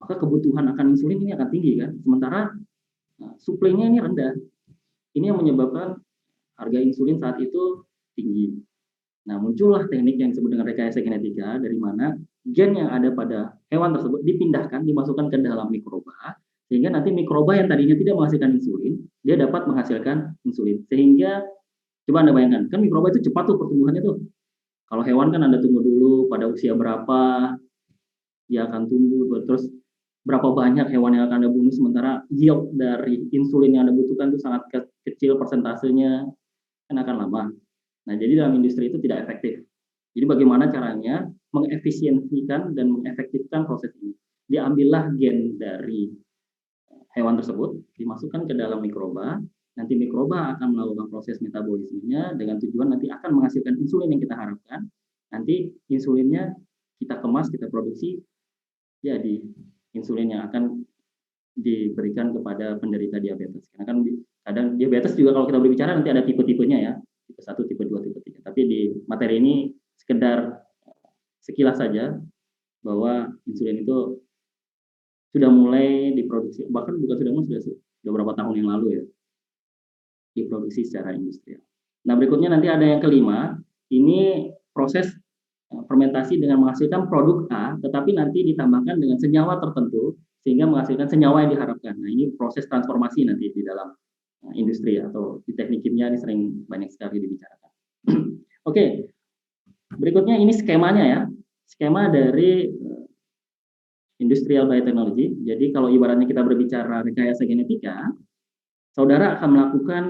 maka kebutuhan akan insulin ini akan tinggi kan, sementara suplainya ini rendah. Ini yang menyebabkan harga insulin saat itu tinggi. Nah, muncullah teknik yang disebut dengan rekayasa genetika, dari mana gen yang ada pada hewan tersebut dipindahkan, dimasukkan ke dalam mikroba, sehingga nanti mikroba yang tadinya tidak menghasilkan insulin, dia dapat menghasilkan insulin. Sehingga, coba Anda bayangkan, kan mikroba itu cepat tuh pertumbuhannya tuh. Kalau hewan kan Anda tunggu dulu pada usia berapa, dia akan tumbuh, terus berapa banyak hewan yang akan Anda bunuh, sementara yield dari insulin yang Anda butuhkan itu sangat kecil persentasenya, kan akan lama. Nah, jadi dalam industri itu tidak efektif. Jadi bagaimana caranya mengefisiensikan dan mengefektifkan proses ini? Diambillah gen dari hewan tersebut, dimasukkan ke dalam mikroba, nanti mikroba akan melakukan proses metabolismenya dengan tujuan nanti akan menghasilkan insulin yang kita harapkan. Nanti insulinnya kita kita kemas, kita produksi, jadi insulin yang akan diberikan kepada penderita diabetes. Karena kan kadang diabetes juga kalau kita berbicara nanti ada tipe-tipenya ya, tipe 1, tipe 2, tipe 3. Tapi di materi ini sekedar sekilas saja bahwa insulin itu sudah mulai diproduksi, bahkan bukan sudah mulai, sudah beberapa tahun yang lalu ya, diproduksi secara industrial. Nah, berikutnya nanti ada yang kelima, ini proses fermentasi dengan menghasilkan produk A, tetapi nanti ditambahkan dengan senyawa tertentu sehingga menghasilkan senyawa yang diharapkan. Nah, ini proses transformasi nanti di dalam industri atau di teknik kimia ini sering banyak sekali dibicarakan. Oke, berikutnya ini skemanya ya, skema dari industrial biotechnology. Jadi kalau ibaratnya kita berbicara rekayasa genetika, saudara akan melakukan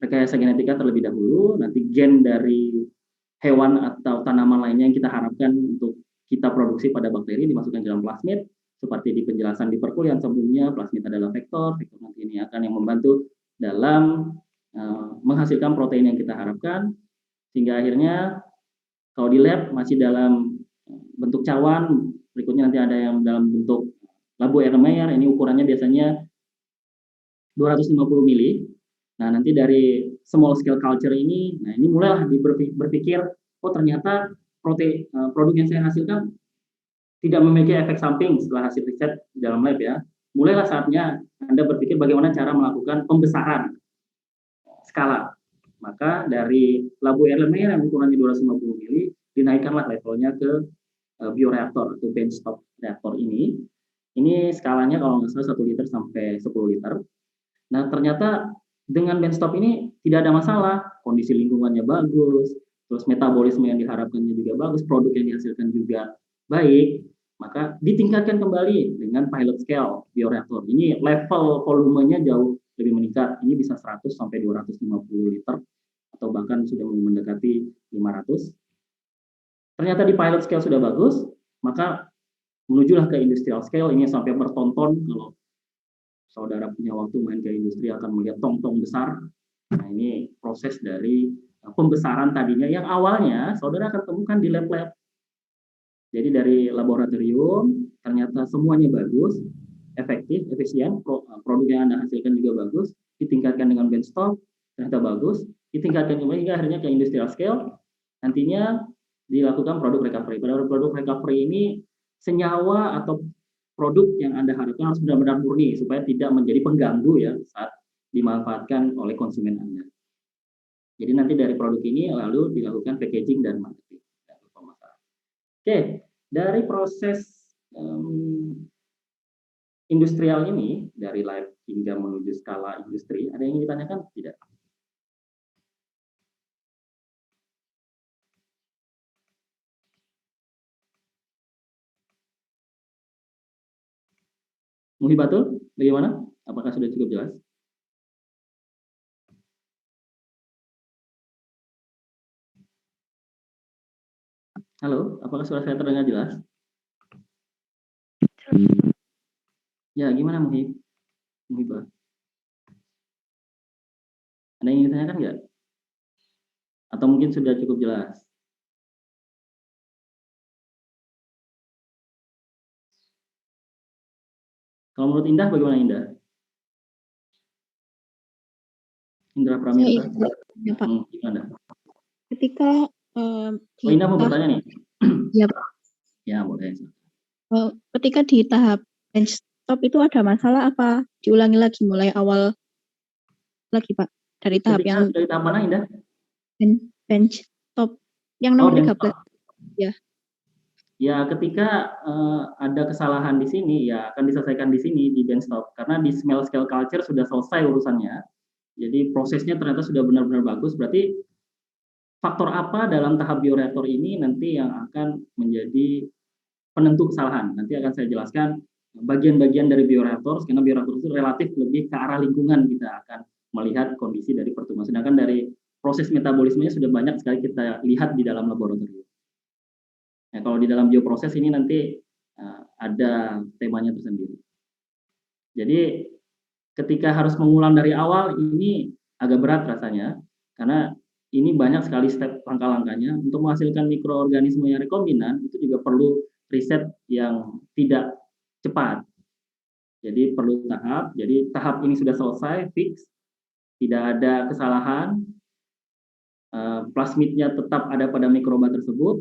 rekayasa genetika terlebih dahulu, nanti gen dari hewan atau tanaman lainnya yang kita harapkan untuk kita produksi pada bakteri dimasukkan ke dalam plasmid, seperti di penjelasan di perkuliahan sebelumnya, plasmid adalah vektor nanti ini akan yang membantu dalam menghasilkan protein yang kita harapkan, sehingga akhirnya kalau di lab masih dalam bentuk cawan, berikutnya nanti ada yang dalam bentuk labu Erlenmeyer, ini ukurannya biasanya 250 mili. Nah, nanti dari small scale culture ini, nah ini mulailah berpikir, oh ternyata produk yang saya hasilkan tidak memiliki efek samping setelah hasil riset di dalam lab ya. Mulailah saatnya Anda berpikir bagaimana cara melakukan pembesaran skala. Maka dari labu Erlenmeyer yang ukurannya 250 mili, dinaikkanlah levelnya ke bioreaktor atau benchtop reaktor ini. Ini skalanya kalau nggak salah 1 liter sampai 10 liter. Nah, ternyata dengan benchtop ini tidak ada masalah, kondisi lingkungannya bagus, terus metabolisme yang diharapkannya juga bagus, produk yang dihasilkan juga baik, maka ditingkatkan kembali dengan pilot scale bioreaktor. Ini level volumenya jauh lebih meningkat, ini bisa 100 sampai 250 liter, atau bahkan sudah mendekati 500. Ternyata di pilot scale sudah bagus, maka menujulah ke industrial scale, ini sampai bertonton. Kalau saudara punya waktu main ke industri akan melihat tong-tong besar. Nah, ini proses dari pembesaran tadinya yang awalnya saudara akan temukan di lab-lab. Jadi dari laboratorium ternyata semuanya bagus, efektif, efisien, produk yang Anda hasilkan juga bagus, ditingkatkan dengan benchtop, ternyata bagus, ditingkatkan kembali hingga akhirnya ke industrial scale. Nantinya dilakukan produk recovery. Pada produk recovery ini senyawa atau produk yang Anda harapkan harus benar-benar murni supaya tidak menjadi pengganggu ya saat dimanfaatkan oleh konsumen Anda. Jadi nanti dari produk ini lalu dilakukan packaging dan marketing. Oke, dari proses industrial ini, dari lab hingga menuju skala industri, ada yang ingin ditanyakan? Tidak? Muhibatul, bagaimana? Apakah sudah cukup jelas? Halo, apakah suara saya terdengar jelas? Ya, gimana Muhibah? Ada yang ingin ditanyakan nggak? Atau mungkin sudah cukup jelas? Kalau menurut Indah, bagaimana Indah? Indra Pramita. Ya, Pak. Gimana? Ketika Indah mau bertanya nih? Ya, Pak. Ya, boleh. Ketika di tahap benchtop itu ada masalah apa? Diulangi lagi mulai awal lagi, Pak. Dari tahap dari tahap mana, Indah? Benchtop yang nomor 13. Ya. Ya, ketika ada kesalahan di sini, ya akan diselesaikan di sini, di benchtop. Karena di small scale culture sudah selesai urusannya. Jadi prosesnya ternyata sudah benar-benar bagus. Berarti faktor apa dalam tahap bioreaktor ini nanti yang akan menjadi penentu kesalahan. Nanti akan saya jelaskan bagian-bagian dari bioreaktor, karena bioreaktor itu relatif lebih ke arah lingkungan, kita akan melihat kondisi dari pertumbuhan. Sedangkan dari proses metabolismenya sudah banyak sekali kita lihat di dalam laboratorium. Nah, kalau di dalam bioproses ini nanti ada temanya tersendiri. Jadi ketika harus mengulang dari awal ini agak berat rasanya, karena ini banyak sekali step langkah-langkahnya. Untuk menghasilkan mikroorganisme yang rekombinan itu juga perlu riset yang tidak cepat. Jadi perlu tahap. Jadi tahap ini sudah selesai, fix, tidak ada kesalahan, plasmidnya tetap ada pada mikroba tersebut,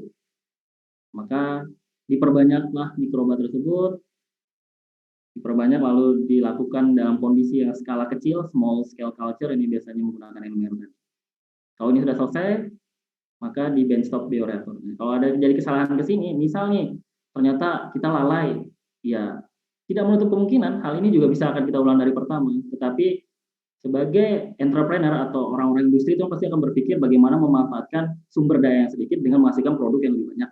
maka diperbanyaklah mikroba tersebut, diperbanyak lalu dilakukan dalam kondisi yang skala kecil, small scale culture, ini biasanya menggunakan NMR. Kalau ini sudah selesai, maka di benchtop bioreaktor. Kalau ada jadi kesalahan ke sini, misalnya ternyata kita lalai, ya tidak menutup kemungkinan hal ini juga bisa akan kita ulang dari pertama. Tetapi sebagai entrepreneur atau orang-orang industri itu pasti akan berpikir bagaimana memanfaatkan sumber daya yang sedikit dengan menghasilkan produk yang lebih banyak.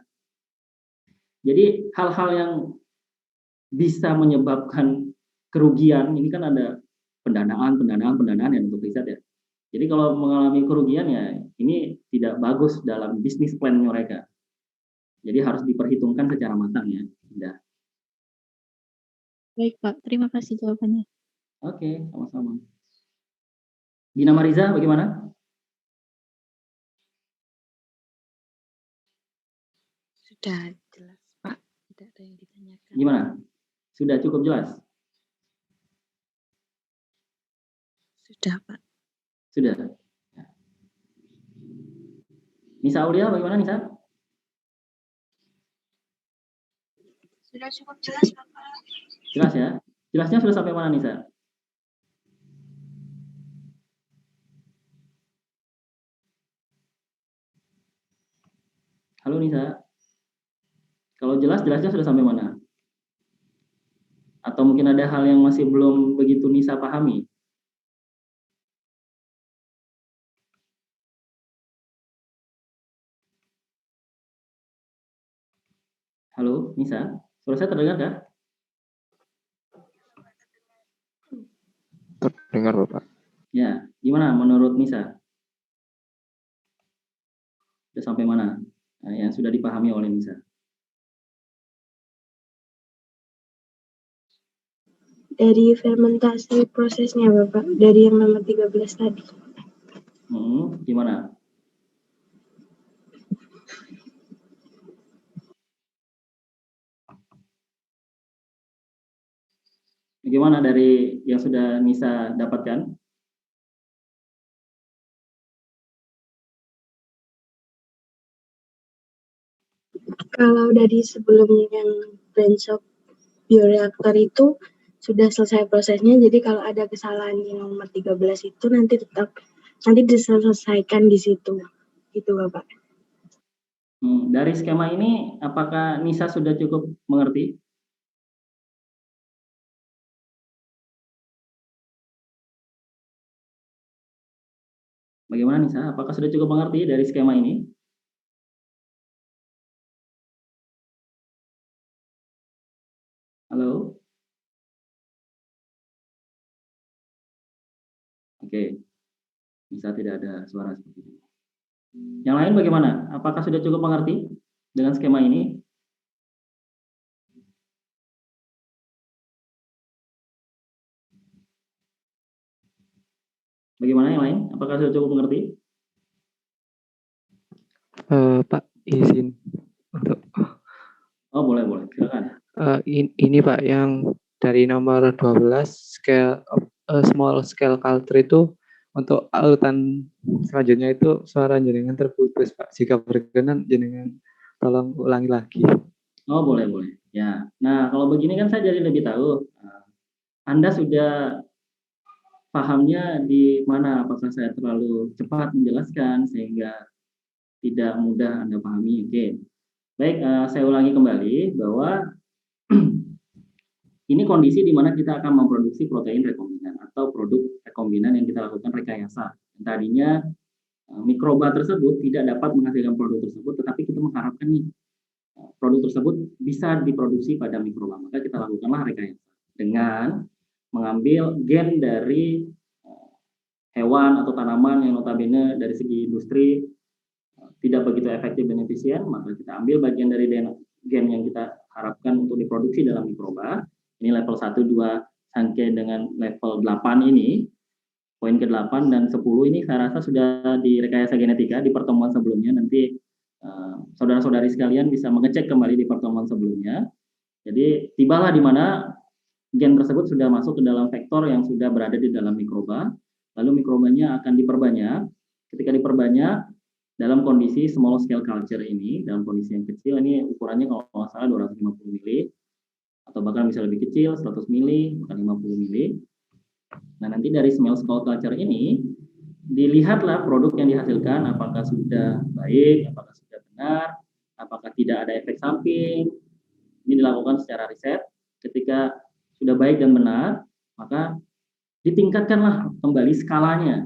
Jadi hal-hal yang bisa menyebabkan kerugian, ini kan ada pendanaan yang untuk riset ya. Jadi kalau mengalami kerugian ya ini tidak bagus dalam bisnis plan mereka. Jadi harus diperhitungkan secara matang ya. Sudah. Baik Pak, terima kasih jawabannya. Oke, sama-sama. Dina Mariza bagaimana? Sudah jelas Pak, tidak ada yang ditanyakan. Gimana? Sudah cukup jelas? Sudah Pak. Sudah. Nisa Aulia bagaimana Nisa? Sudah cukup jelas, Bapak. Jelas ya? Jelasnya sudah sampai mana Nisa? Halo Nisa. Kalau jelasnya sudah sampai mana? Atau mungkin ada hal yang masih belum begitu Nisa pahami? Halo Nisa, suara saya terdengar kah? Terdengar Bapak. Ya, gimana menurut Nisa? Sudah sampai mana? Nah, yang sudah dipahami oleh Nisa? Dari fermentasi prosesnya Bapak, dari yang nomor 13 tadi. Gimana? Bagaimana dari yang sudah Nisa dapatkan? Kalau dari sebelum yang benchtop bioreaktor itu sudah selesai prosesnya, jadi kalau ada kesalahan di nomor 13 itu nanti diselesaikan di situ, gitu Bapak. Dari skema ini, apakah Nisa sudah cukup mengerti? Bagaimana Nisa? Apakah sudah cukup mengerti dari skema ini? Halo? Oke. Nisa tidak ada suara seperti itu. Yang lain bagaimana? Apakah sudah cukup mengerti dengan skema ini? Bagaimana yang lain? Apakah sudah cukup mengerti? Pak, izin untuk. Oh, boleh. Silakan. Ini Pak, yang dari nomor 12 small scale culture itu untuk urutan selanjutnya itu suara jenengan terputus Pak. Jika berkenan jenengan tolong ulangi lagi. Oh, boleh. Ya. Nah, kalau begini kan saya jadi lebih tahu. Anda sudah pahamnya di mana? Apakah saya terlalu cepat menjelaskan sehingga tidak mudah Anda pahami? Oke. Baik, saya ulangi kembali bahwa ini kondisi di mana kita akan memproduksi protein rekombinan atau produk rekombinan yang kita lakukan rekayasa. Tadinya mikroba tersebut tidak dapat menghasilkan produk tersebut, tetapi kita mengharapkan nih produk tersebut bisa diproduksi pada mikroba. Maka kita lakukanlah rekayasa dengan mengambil gen dari hewan atau tanaman yang notabene dari segi industri tidak begitu efektif dan efisien, maka kita ambil bagian dari gen yang kita harapkan untuk diproduksi dalam mikroba. Ini level 1, 2 sampai dengan level 8 ini. Poin ke-8 dan 10 ini saya rasa sudah di rekayasa genetika di pertemuan sebelumnya. Nanti saudara-saudari sekalian bisa mengecek kembali di pertemuan sebelumnya. Jadi tibalah di mana gen tersebut sudah masuk ke dalam vektor yang sudah berada di dalam mikroba, lalu mikrobanya akan diperbanyak. Ketika diperbanyak dalam kondisi small scale culture ini, dalam kondisi yang kecil, ini ukurannya kalau nggak salah 250 mili, atau bahkan bisa lebih kecil, 100 mili, bahkan 50 mili. Nah, nanti dari small scale culture ini, dilihatlah produk yang dihasilkan, apakah sudah baik, apakah sudah benar, apakah tidak ada efek samping. Ini dilakukan secara riset. Ketika sudah baik dan benar, maka ditingkatkanlah kembali skalanya.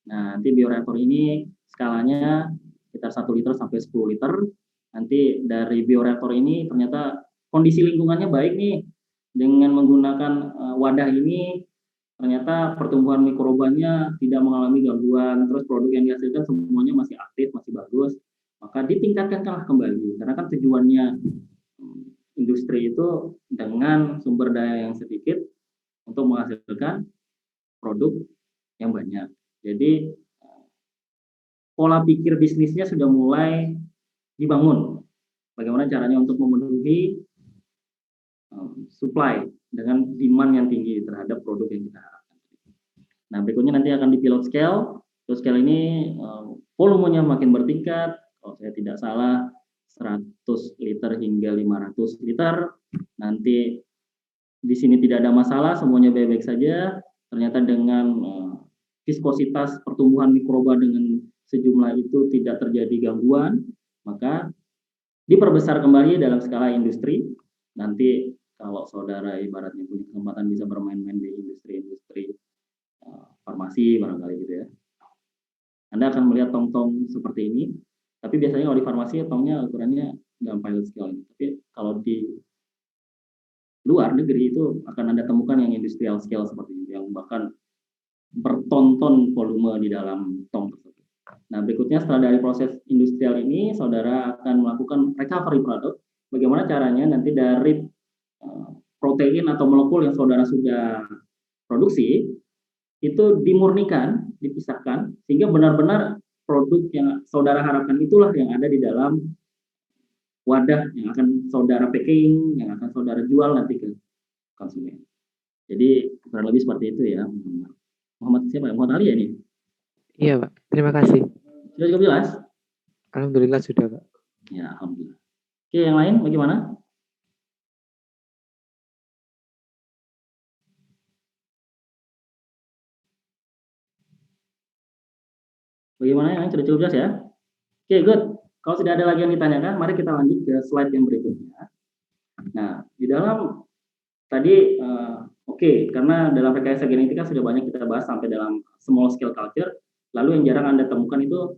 Nah, nanti bioreaktor ini skalanya sekitar 1 liter sampai 10 liter. Nanti dari bioreaktor ini ternyata kondisi lingkungannya baik nih. Dengan menggunakan wadah ini, ternyata pertumbuhan mikrobanya tidak mengalami gangguan, terus produk yang dihasilkan semuanya masih aktif, masih bagus, maka ditingkatkanlah kembali. Karena kan tujuannya industri itu dengan sumber daya yang sedikit untuk menghasilkan produk yang banyak. Jadi pola pikir bisnisnya sudah mulai dibangun. Bagaimana caranya untuk memenuhi supply dengan demand yang tinggi terhadap produk yang kita harapkan. Nah, berikutnya nanti akan di pilot scale. Pilot scale ini volumenya makin bertingkat. Kalau saya tidak salah 100 liter hingga 500 liter. Nanti di sini tidak ada masalah, semuanya baik-baik saja. Ternyata dengan viskositas pertumbuhan mikroba dengan sejumlah itu tidak terjadi gangguan, maka diperbesar kembali dalam skala industri. Nanti kalau saudara ibaratnya punya kesempatan bisa bermain-main di industri-industri farmasi barangkali gitu ya. Anda akan melihat tong-tong seperti ini. Tapi biasanya kalau di farmasi tongnya ukurannya dalam pilot scale. Tapi kalau di luar negeri itu akan Anda temukan yang industrial scale seperti ini, yang bahkan berton-ton volume di dalam tong tersebut. Nah, berikutnya setelah dari proses industrial ini, saudara akan melakukan recovery product. Bagaimana caranya nanti dari protein atau molekul yang saudara sudah produksi, itu dimurnikan, dipisahkan, sehingga benar-benar produk yang saudara harapkan itulah yang ada di dalam wadah yang akan saudara packing, yang akan saudara jual nanti ke konsumen. Jadi kurang lebih seperti itu ya. Muhammad siapa? Muhammad Ali ya ini? Iya, Pak. Terima kasih. Sudah cukup jelas? Alhamdulillah sudah, Pak. Ya, alhamdulillah. Oke, yang lain bagaimana? Bagaimana yang sudah cukup jelas ya? Oke, good. Kalau sudah ada lagi yang ditanyakan, mari kita lanjut ke slide yang berikutnya. Nah, di dalam tadi, karena dalam rekayasa genetika sudah banyak kita bahas sampai dalam small scale culture, lalu yang jarang Anda temukan itu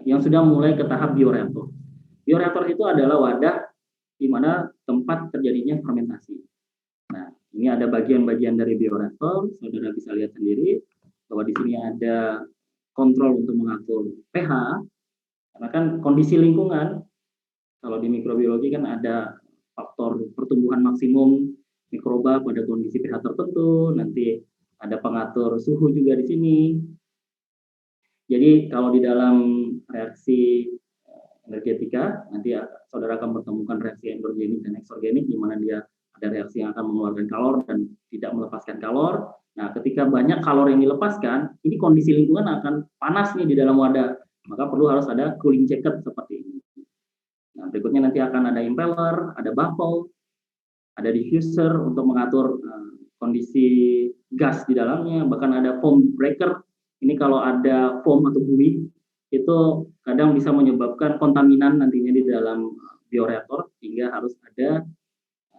yang sudah mulai ke tahap bioreaktor. Bioreaktor itu adalah wadah di mana tempat terjadinya fermentasi. Nah, ini ada bagian-bagian dari bioreaktor, saudara bisa lihat sendiri bahwa di sini ada kontrol untuk mengatur pH, karena kan kondisi lingkungan, kalau di mikrobiologi kan ada faktor pertumbuhan maksimum mikroba pada kondisi pH tertentu, nanti ada pengatur suhu juga di sini. Jadi kalau di dalam reaksi energetika, nanti saudara akan menemukan reaksi endogenik dan eksogenik, di mana dia ada reaksi yang akan mengeluarkan kalor dan tidak melepaskan kalor. Nah, ketika banyak kalor yang dilepaskan, ini kondisi lingkungan akan panas nih di dalam wadah, maka perlu harus ada cooling jacket seperti ini. Nah, berikutnya nanti akan ada impeller, ada baffle, ada diffuser untuk mengatur kondisi gas di dalamnya, bahkan ada foam breaker. Ini kalau ada foam atau buih, itu kadang bisa menyebabkan kontaminan nantinya di dalam bioreaktor, sehingga harus ada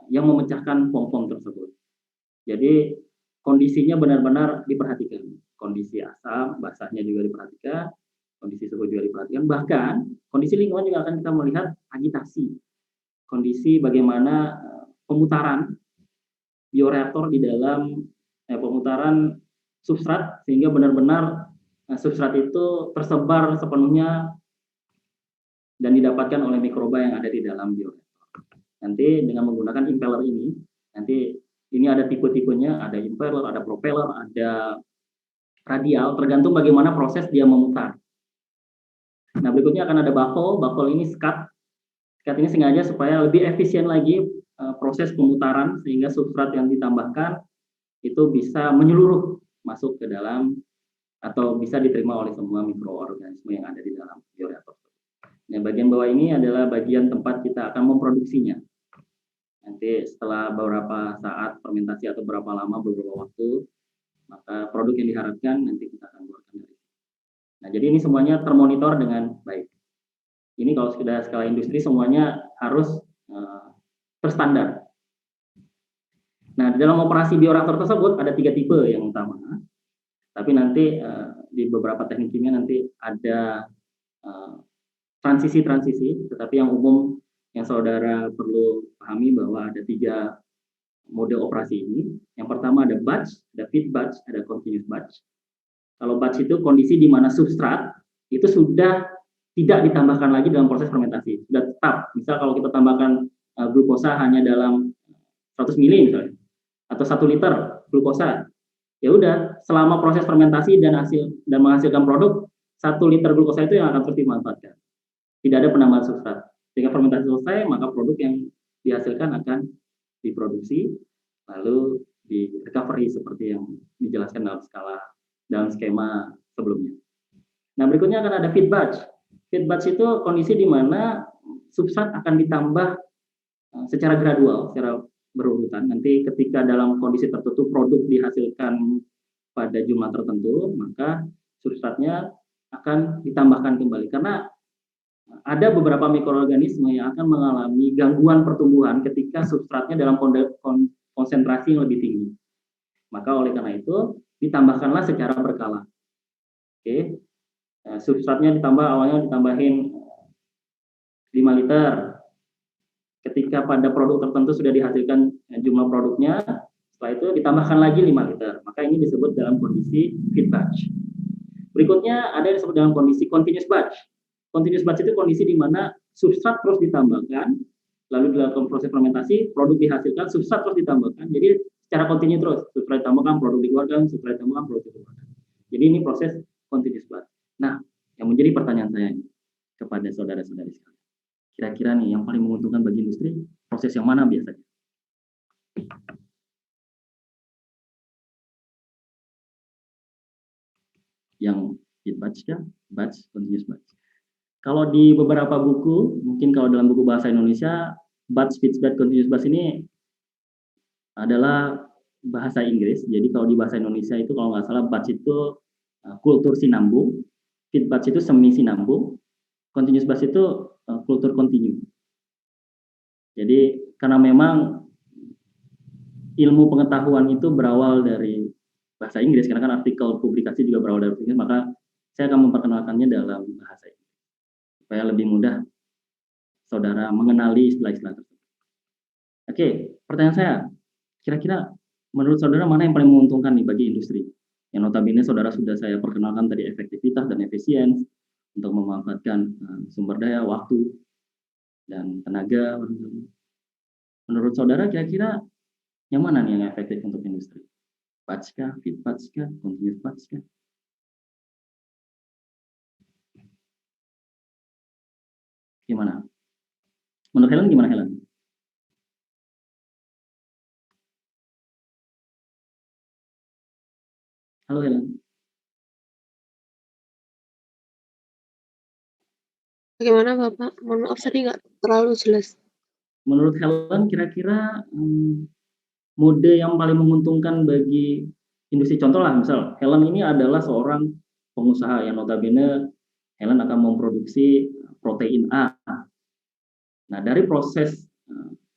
yang memecahkan foam-foam tersebut. Jadi kondisinya benar-benar diperhatikan. Kondisi asam, basahnya juga diperhatikan, kondisi suhu juga diperhatikan, bahkan kondisi lingkungan juga akan kita melihat agitasi. Kondisi bagaimana pemutaran bioreaktor di dalam pemutaran substrat, sehingga benar-benar substrat itu tersebar sepenuhnya dan didapatkan oleh mikroba yang ada di dalam bioreaktor. Nanti dengan menggunakan impeller ini, nanti ini ada tipe-tipenya, ada impeller, ada propeller, ada radial, tergantung bagaimana proses dia memutar. Nah, berikutnya akan ada buffle. Buffle ini sekat. Sekat ini sengaja supaya lebih efisien lagi proses pemutaran, sehingga substrat yang ditambahkan itu bisa menyeluruh masuk ke dalam atau bisa diterima oleh semua mikroorganisme yang ada di dalam bioreaktor. Nah, bagian bawah ini adalah bagian tempat kita akan memproduksinya. Nanti setelah beberapa saat fermentasi atau beberapa waktu, maka produk yang diharapkan nanti kita akan keluarkan dari. Nah, jadi ini semuanya termonitor dengan baik. Ini kalau sudah skala industri semuanya harus terstandar. Nah, di dalam operasi bioreaktor tersebut ada 3 tipe yang utama. Tapi nanti di beberapa teknik kimia nanti ada transisi-transisi, tetapi yang umum yang saudara perlu pahami bahwa ada 3 mode operasi ini. Yang pertama ada batch, ada feed batch, ada continuous batch. Kalau batch itu kondisi di mana substrat itu sudah tidak ditambahkan lagi dalam proses fermentasi, sudah tetap. Misal kalau kita tambahkan glukosa hanya dalam 100 mili misalnya, atau 1 liter glukosa, ya udah selama proses fermentasi dan menghasilkan produk, 1 liter glukosa itu yang akan terus dimanfaatkan. Tidak ada penambahan substrat. Ketika fermentasi selesai, maka produk yang dihasilkan akan diproduksi, lalu di recovery seperti yang dijelaskan dalam skema sebelumnya. Nah, berikutnya akan ada feed batch. Feed batch itu kondisi di mana substrat akan ditambah secara gradual, secara berurutan. Nanti ketika dalam kondisi tertentu produk dihasilkan pada jumlah tertentu, maka substratnya akan ditambahkan kembali. Karena ada beberapa mikroorganisme yang akan mengalami gangguan pertumbuhan ketika substratnya dalam konsentrasi yang lebih tinggi. Maka oleh karena itu ditambahkanlah secara berkala. Oke. Nah, substratnya awalnya ditambahin 5 liter. Ketika pada produk tertentu sudah dihasilkan jumlah produknya, setelah itu ditambahkan lagi 5 liter. Maka ini disebut dalam kondisi feed batch. Berikutnya ada yang disebut dalam kondisi continuous batch. Continuous batch itu kondisi di mana substrat terus ditambahkan, lalu dilakukan proses fermentasi, produk dihasilkan, substrat terus ditambahkan. Jadi secara kontinu terus, substrat ditambahkan, produk dikeluarkan, substrat ditambahkan, produk dikeluarkan. Jadi ini proses continuous batch. Nah, yang menjadi pertanyaan saya kepada saudara-saudari sekalian, kira-kira nih yang paling menguntungkan bagi industri, proses yang mana biasanya? Yang feed batch ya, batch, continuous batch. Kalau di beberapa buku, mungkin kalau dalam buku bahasa Indonesia, batch, feed batch, continuous batch ini adalah bahasa Inggris. Jadi kalau di bahasa Indonesia itu kalau nggak salah batch itu kultur sinambung, feed batch itu semi sinambung, continuous batch itu kultur kontinu. Jadi karena memang ilmu pengetahuan itu berawal dari bahasa Inggris, karena kan artikel publikasi juga berawal dari Inggris, maka saya akan memperkenalkannya dalam bahasa Inggris supaya lebih mudah saudara mengenali istilah-istilah tersebut. Oke, pertanyaan saya, kira-kira menurut saudara mana yang paling menguntungkan nih bagi industri? Yang notabene saudara sudah saya perkenalkan tadi efektivitas dan efisiensi untuk memanfaatkan sumber daya, waktu, dan tenaga. Menurut saudara kira-kira yang mana nih yang efektif untuk industri? Batch kah, feed batch kah, continuous batch kah? Gimana? Menurut Helen gimana Helen? Halo Helen. Bagaimana Bapak? Mohon maaf tadi nggak terlalu jelas. Menurut Helen kira-kira mode yang paling menguntungkan bagi industri, contoh lah misal Helen ini adalah seorang pengusaha yang notabene Helen akan memproduksi protein A. Nah, dari proses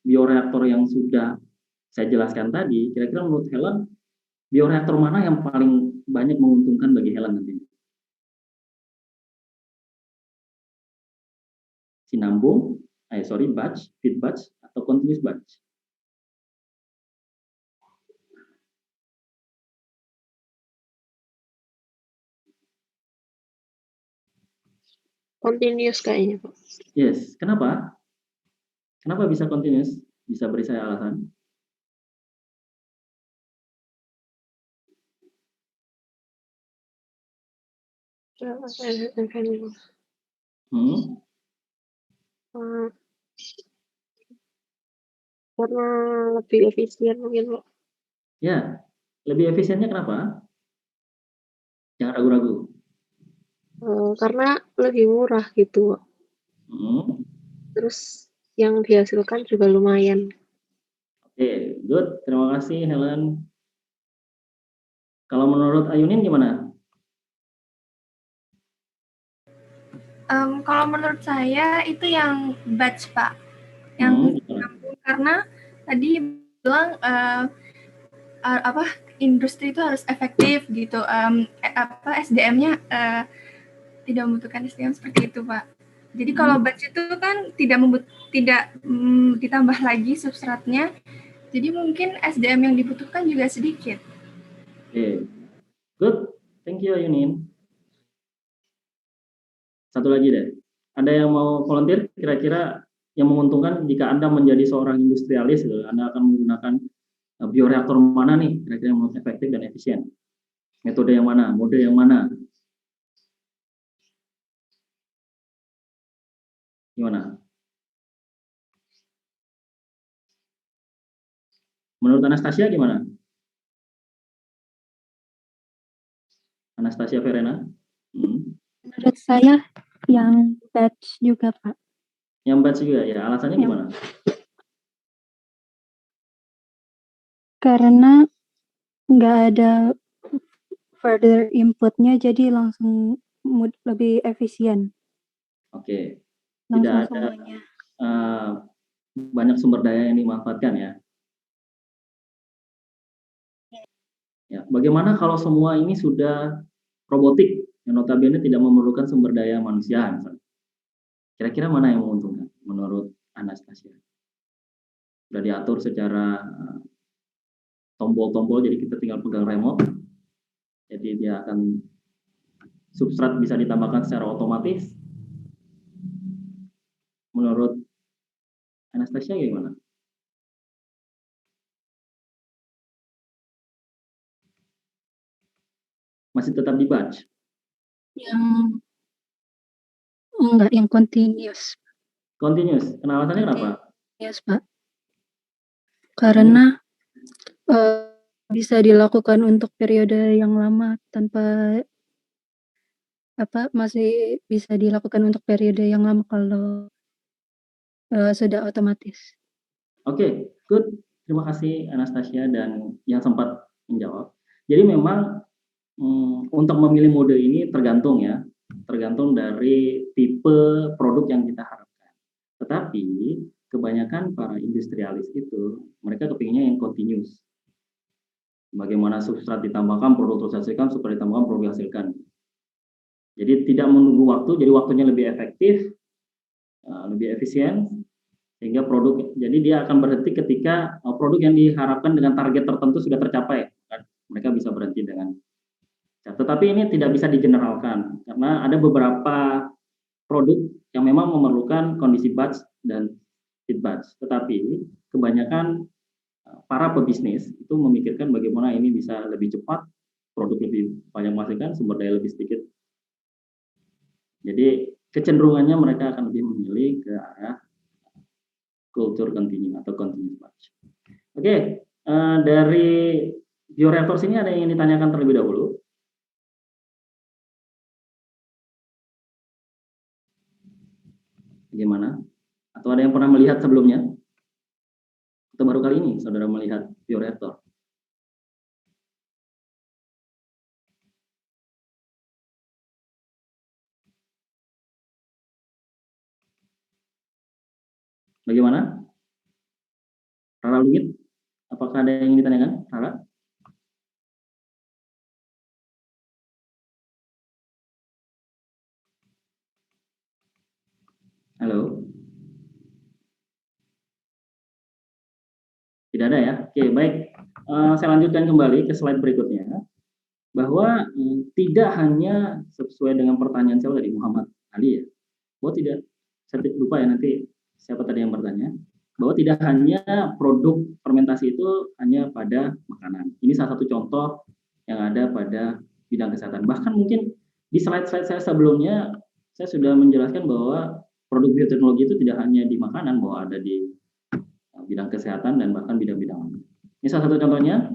bioreaktor yang sudah saya jelaskan tadi, kira-kira menurut Helen bioreaktor mana yang paling banyak menguntungkan bagi Helen nanti? Sinambung, batch, feed batch, atau continuous batch? Continuous kayaknya, Pak. Yes, kenapa? Kenapa bisa continuous? Bisa beri saya alasan? Hmm? Eh, karena lebih efisien mungkin, Pak. Ya, lebih efisiennya kenapa? Jangan ragu-ragu. Karena lebih murah gitu, Pak. Hmm. Terus yang dihasilkan juga lumayan. Oke, good. Terima kasih, Helen. Kalau menurut Ayunin gimana? Kalau menurut saya itu yang batch Pak, yang sambung karena tadi bilang apa industri itu harus efektif gitu, SDM-nya tidak membutuhkan SDM seperti itu Pak. Jadi kalau batch itu kan tidak ditambah lagi substratnya, jadi mungkin SDM yang dibutuhkan juga sedikit. Oke, good. Thank you, Ayunin. Satu lagi deh. Ada yang mau volunteer? Kira-kira yang menguntungkan jika Anda menjadi seorang industrialis, Anda akan menggunakan bioreaktor mana nih? Kira-kira yang efektif dan efisien? Metode yang mana? Mode yang mana? Gimana? Menurut Anastasia gimana? Anastasia Verena? Menurut saya yang batch juga, Pak. Yang batch juga ya, alasannya gimana? Karena nggak ada further inputnya, jadi langsung lebih efisien. Oke, Langsung tidak ada semuanya. banyak sumber daya yang dimanfaatkan ya. Ya, bagaimana kalau semua ini sudah robotik yang notabene tidak memerlukan sumber daya manusia? Misalnya. Kira-kira mana yang menguntungkan menurut Anastasia? Sudah diatur secara tombol-tombol, jadi kita tinggal pegang remote. Jadi dia akan substrat bisa ditambahkan secara otomatis. Menurut Anastasia gimana? Masih tetap di batch? Yang enggak, yang continuous. Continuous. Alasannya kenapa? Yes, Pak. Karena bisa dilakukan untuk periode yang lama tanpa masih bisa dilakukan untuk periode yang lama kalau sudah otomatis. Oke, good. Terima kasih Anastasia dan yang sempat menjawab. Jadi memang untuk memilih mode ini tergantung ya, tergantung dari tipe produk yang kita harapkan. Tetapi kebanyakan para industrialis itu mereka kepinginnya yang continuous. Bagaimana substrat ditambahkan, produk dihasilkan, substrat ditambahkan, produk dihasilkan. Jadi tidak menunggu waktu, jadi waktunya lebih efektif, lebih efisien, sehingga produk, jadi dia akan berhenti ketika produk yang diharapkan dengan target tertentu sudah tercapai. Mereka bisa berhenti dengan. Tetapi ini tidak bisa digeneralkan karena ada beberapa produk yang memang memerlukan kondisi batch dan feed batch. Tetapi kebanyakan para pebisnis itu memikirkan bagaimana ini bisa lebih cepat, produk lebih banyak menghasilkan, sumber daya lebih sedikit. Jadi kecenderungannya mereka akan lebih memilih ke arah kultur continue atau continuous batch. Oke, dari bioreaktor sini ada yang ingin ditanyakan terlebih dahulu? Bagaimana? Atau ada yang pernah melihat sebelumnya? Atau baru kali ini saudara melihat bioreaktor? Bagaimana? Rara Lugit, apakah ada yang ingin ditanyakan? Rara? Halo? Tidak ada ya? Oke, baik. Saya lanjutkan kembali ke slide berikutnya. Bahwa tidak hanya sesuai dengan pertanyaan saya tadi, Muhammad Ali ya. Bahwa tidak, saya lupa ya nanti siapa tadi yang bertanya. Bahwa tidak hanya produk fermentasi itu hanya pada makanan. Ini salah satu contoh yang ada pada bidang kesehatan. Bahkan mungkin di slide-slide saya sebelumnya, saya sudah menjelaskan bahwa produk bioteknologi itu tidak hanya di makanan, bahwa ada di bidang kesehatan dan bahkan bidang-bidang lain. Ini salah satu contohnya.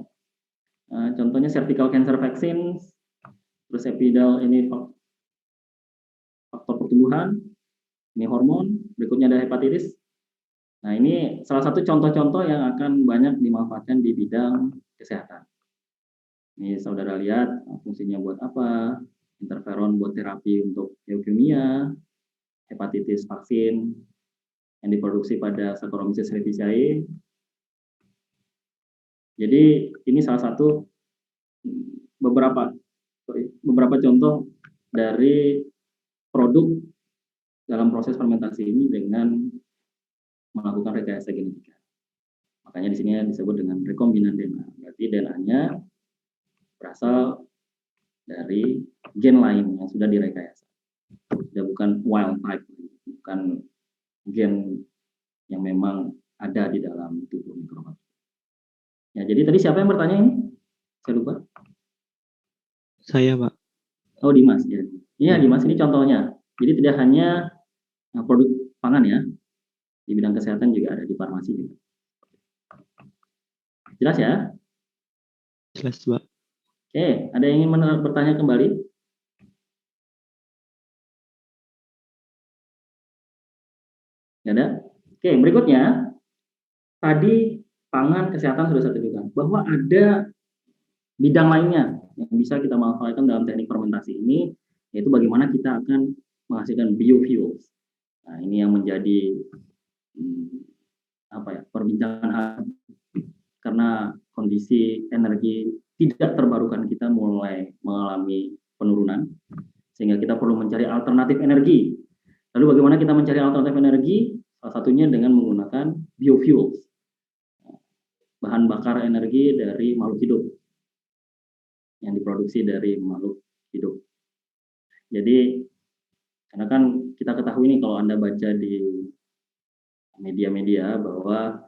Contohnya cervical cancer vaccine, terus epidural ini faktor pertumbuhan, ini hormon, berikutnya ada hepatitis. Nah, ini salah satu contoh-contoh yang akan banyak dimanfaatkan di bidang kesehatan. Ini saudara lihat fungsinya buat apa, interferon buat terapi untuk leukemia, hepatitis vaksin yang diproduksi pada Saccharomyces cerevisiae. Jadi ini salah satu beberapa contoh dari produk dalam proses fermentasi ini dengan melakukan rekayasa genetika. Makanya di sini disebut dengan rekombinan DNA. Berarti DNA-nya berasal dari gen lain yang sudah direkayasa. Sudah bukan wild type, bukan gen yang memang ada di dalam tubuh mikroba. Ya, jadi tadi siapa yang bertanya ini? Saya lupa. Saya, Pak. Oh, Dimas ya. Iya, Dimas, ini contohnya. Jadi tidak hanya produk pangan ya. Di bidang kesehatan juga ada, di farmasi juga. Jelas ya? Jelas, Pak. Oke, ada yang ingin bertanya kembali? Nggak ada? Oke, berikutnya. Tadi pangan, kesehatan sudah saya tunjukkan. Bahwa ada bidang lainnya yang bisa kita manfaatkan dalam teknik fermentasi ini, yaitu bagaimana kita akan menghasilkan biofuels. Nah, ini yang menjadi perbincangan karena kondisi energi tidak terbarukan kita mulai mengalami penurunan, sehingga kita perlu mencari alternatif energi. Lalu bagaimana kita mencari alternatif energi? Salah satunya dengan menggunakan biofuels, bahan bakar energi dari makhluk hidup yang diproduksi dari makhluk hidup. Jadi, karena kan kita ketahui nih kalau Anda baca di media-media bahwa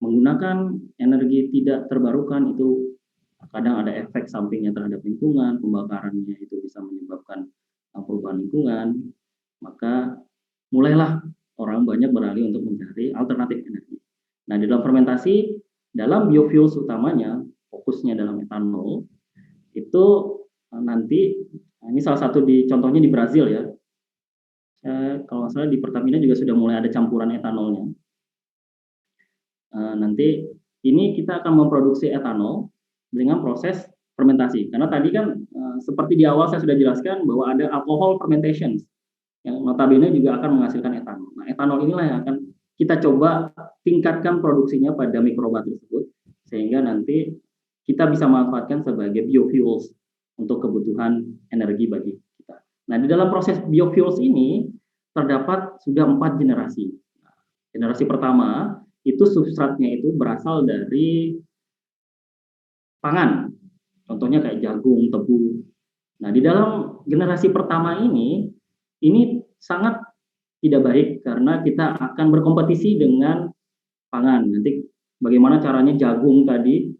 menggunakan energi tidak terbarukan itu kadang ada efek sampingnya terhadap lingkungan, pembakarannya itu bisa menyebabkan perubahan lingkungan, maka mulailah orang banyak beralih untuk mencari alternatif energi. Nah, di dalam fermentasi, dalam biofuels utamanya, fokusnya dalam etanol, itu nanti, ini salah satu contohnya di Brazil ya, kalau nggak salah di Pertamina juga sudah mulai ada campuran etanolnya. Nanti ini kita akan memproduksi etanol dengan proses fermentasi. Karena tadi kan seperti di awal saya sudah jelaskan bahwa ada alcohol fermentation yang notabene juga akan menghasilkan etanol. Nah, etanol inilah yang akan kita coba tingkatkan produksinya pada mikroba tersebut sehingga nanti kita bisa manfaatkan sebagai biofuels untuk kebutuhan energi bagi kita. Nah, di dalam proses biofuels ini terdapat sudah 4 generasi. Nah, generasi pertama itu substratnya itu berasal dari pangan, contohnya kayak jagung, tebu. Nah, di dalam generasi pertama ini sangat tidak baik karena kita akan berkompetisi dengan pangan. Nanti bagaimana caranya jagung tadi,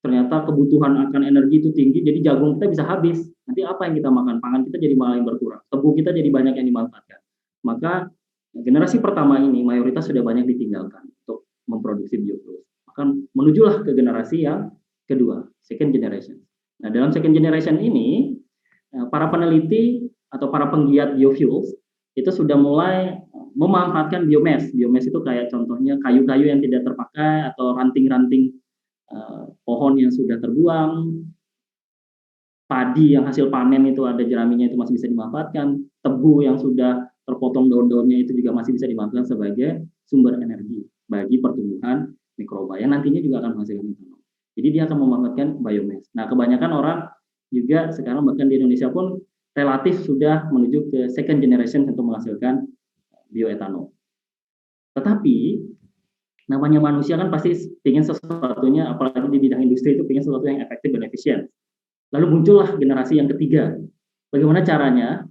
ternyata kebutuhan akan energi itu tinggi, jadi jagung kita bisa habis. Nanti apa yang kita makan? Pangan kita jadi malah yang berkurang. Tebu kita jadi banyak yang dimanfaatkan. Maka generasi pertama ini mayoritas sudah banyak ditinggalkan untuk memproduksi biofuel. Maka menujulah ke generasi yang kedua, second generation. Nah, dalam second generation ini, para peneliti atau para penggiat biofuels itu sudah mulai memanfaatkan biomass. Biomass itu kayak contohnya kayu-kayu yang tidak terpakai atau ranting-ranting pohon yang sudah terbuang, padi yang hasil panen itu ada jeraminya itu masih bisa dimanfaatkan, tebu yang sudah terpotong daun-daunnya itu juga masih bisa dimanfaatkan sebagai sumber energi bagi pertumbuhan mikroba yang nantinya juga akan menghasilkan etanol. Jadi dia akan memanfaatkan biomass. Nah, kebanyakan orang juga sekarang bahkan di Indonesia pun relatif sudah menuju ke second generation untuk menghasilkan bioetanol. Tetapi namanya manusia kan pasti ingin sesuatunya, apalagi di bidang industri itu ingin sesuatu yang efektif dan efisien. Lalu muncullah generasi yang ketiga. Bagaimana caranya?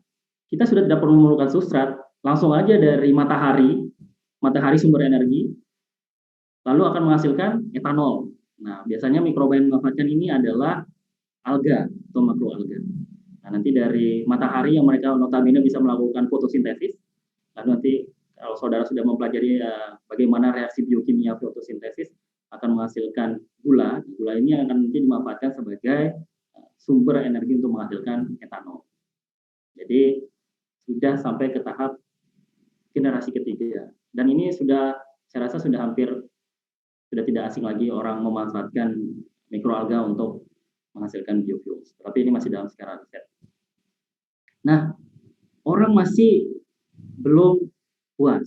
Kita sudah tidak perlu memerlukan substrat, langsung aja dari matahari sumber energi, lalu akan menghasilkan etanol. Nah, biasanya mikroba yang memanfaatkan ini adalah alga atau makroalga. Nah, nanti dari matahari yang mereka notabene bisa melakukan fotosintesis, lalu nanti kalau saudara sudah mempelajari bagaimana reaksi biokimia fotosintesis akan menghasilkan gula. Gula ini akan nanti dimanfaatkan sebagai sumber energi untuk menghasilkan etanol. Jadi sudah sampai ke tahap generasi ketiga. Dan ini sudah, saya rasa sudah hampir, sudah tidak asing lagi orang memanfaatkan mikroalga untuk menghasilkan biofuels. Tapi ini masih dalam skala riset. Nah, orang masih belum puas.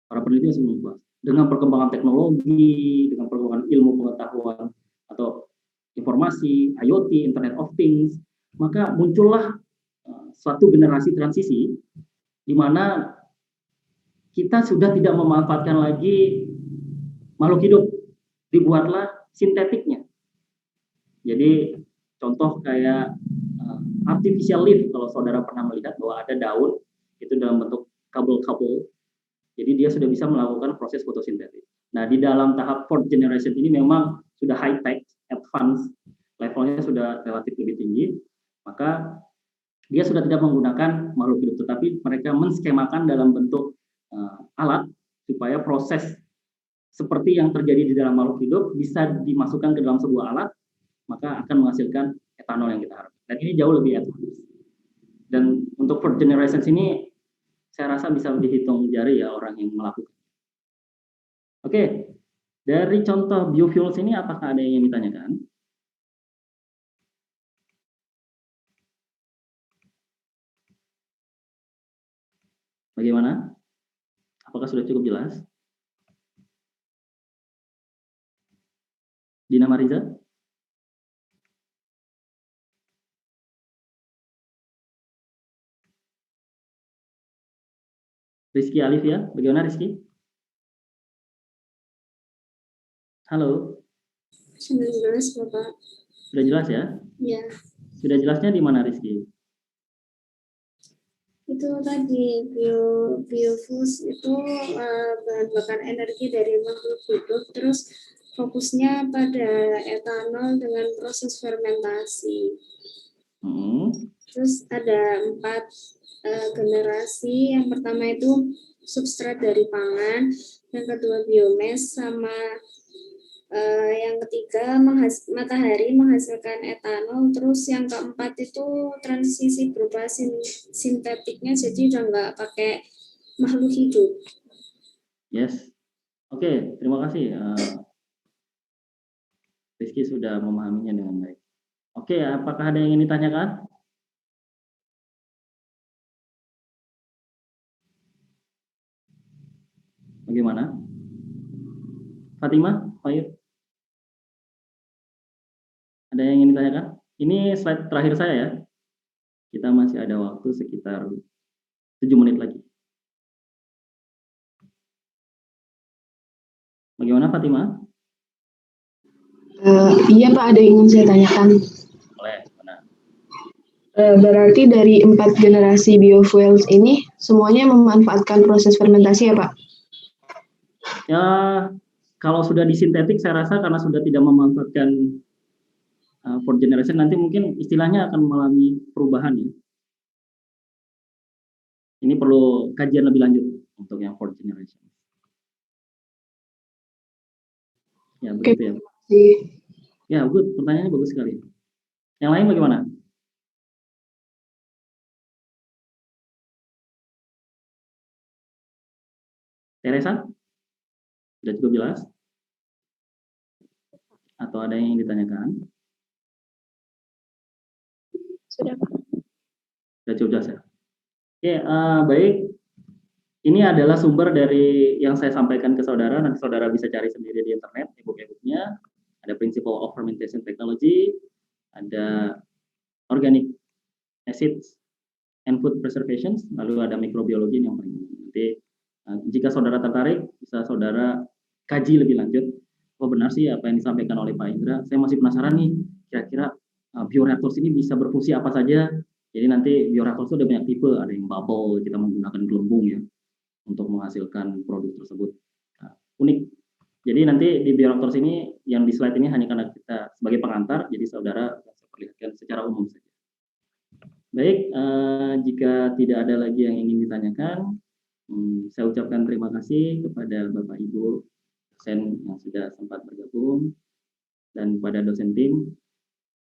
Para peneliti masih belum puas. Dengan perkembangan teknologi, dengan perkembangan ilmu pengetahuan atau informasi, IoT, Internet of Things, maka muncullah suatu generasi transisi di mana kita sudah tidak memanfaatkan lagi makhluk hidup, dibuatlah sintetiknya. Jadi contoh kayak artificial leaf, kalau saudara pernah melihat bahwa ada daun itu dalam bentuk kabel-kabel, jadi dia sudah bisa melakukan proses fotosintesis. Nah, di dalam tahap fourth generation ini memang sudah high tech, advance, levelnya sudah relatif lebih tinggi, maka dia sudah tidak menggunakan makhluk hidup, tetapi mereka menskemakan dalam bentuk alat supaya proses seperti yang terjadi di dalam makhluk hidup bisa dimasukkan ke dalam sebuah alat, maka akan menghasilkan etanol yang kita harapkan. Dan ini jauh lebih advance. Dan untuk fourth generation ini saya rasa bisa dihitung jari ya orang yang melakukan. Oke, dari contoh biofuels ini apakah ada yang ingin ditanyakan? Bagaimana? Apakah sudah cukup jelas? Dina Mariza? Rizky Alif ya, bagaimana Rizky? Halo. Sudah jelas Bapak. Sudah jelas ya? Ya. Sudah jelasnya di mana Rizky? Itu tadi biofuels itu bahan bakar energi dari makhluk hidup, terus fokusnya pada etanol dengan proses fermentasi. Terus ada 4 generasi. Yang pertama itu substrat dari pangan, yang kedua biomass, sama yang ketiga matahari menghasilkan etanol, terus yang keempat itu transisi berupa sintetiknya, jadi udah nggak pakai makhluk hidup. Yes. Oke, terima kasih. Rizky sudah memahaminya dengan baik. Oke, apakah ada yang ingin ditanyakan? Bagaimana? Fatimah, Fayud? Ada yang ingin ditanyakan? Ini slide terakhir saya ya. Kita masih ada waktu sekitar 7 menit lagi. Bagaimana Fatimah? Iya Pak, ada yang ingin saya tanyakan. Boleh, benar. Berarti dari 4 generasi biofuels ini semuanya memanfaatkan proses fermentasi ya Pak? Ya, kalau sudah disintetik saya rasa karena sudah tidak memanfaatkan fourth generation, nanti mungkin istilahnya akan mengalami perubahan ya. Ini perlu kajian lebih lanjut untuk yang fourth generation. Ya, begitu ya. Ya, good. Pertanyaannya bagus sekali. Yang lain bagaimana? Teresa? Sudah cukup jelas? Atau ada yang ditanyakan? Sudah Pak. Sudah cukup jelas ya? Oke, baik. Ini adalah sumber dari yang saya sampaikan ke saudara. Nanti saudara bisa cari sendiri di internet, e-book-nya. Ada Principle of Fermentation Technology, ada Organic Acids and Food Preservation, lalu ada mikrobiologi yang paling nanti. Jika saudara tertarik, bisa saudara kaji lebih lanjut. Oh benar sih apa yang disampaikan oleh Pak Indra. Saya masih penasaran nih, kira-kira bioreactors ini bisa berfungsi apa saja. Jadi nanti bioreactors itu ada banyak tipe, ada yang bubble, kita menggunakan gelembung ya untuk menghasilkan produk tersebut. Unik. Jadi nanti di bioreactors ini, yang di slide ini hanya karena kita sebagai pengantar, jadi saudara bisa perlihatkan secara umum saja. Baik, jika tidak ada lagi yang ingin ditanyakan, saya ucapkan terima kasih kepada Bapak Ibu dosen yang sudah sempat bergabung dan kepada dosen tim.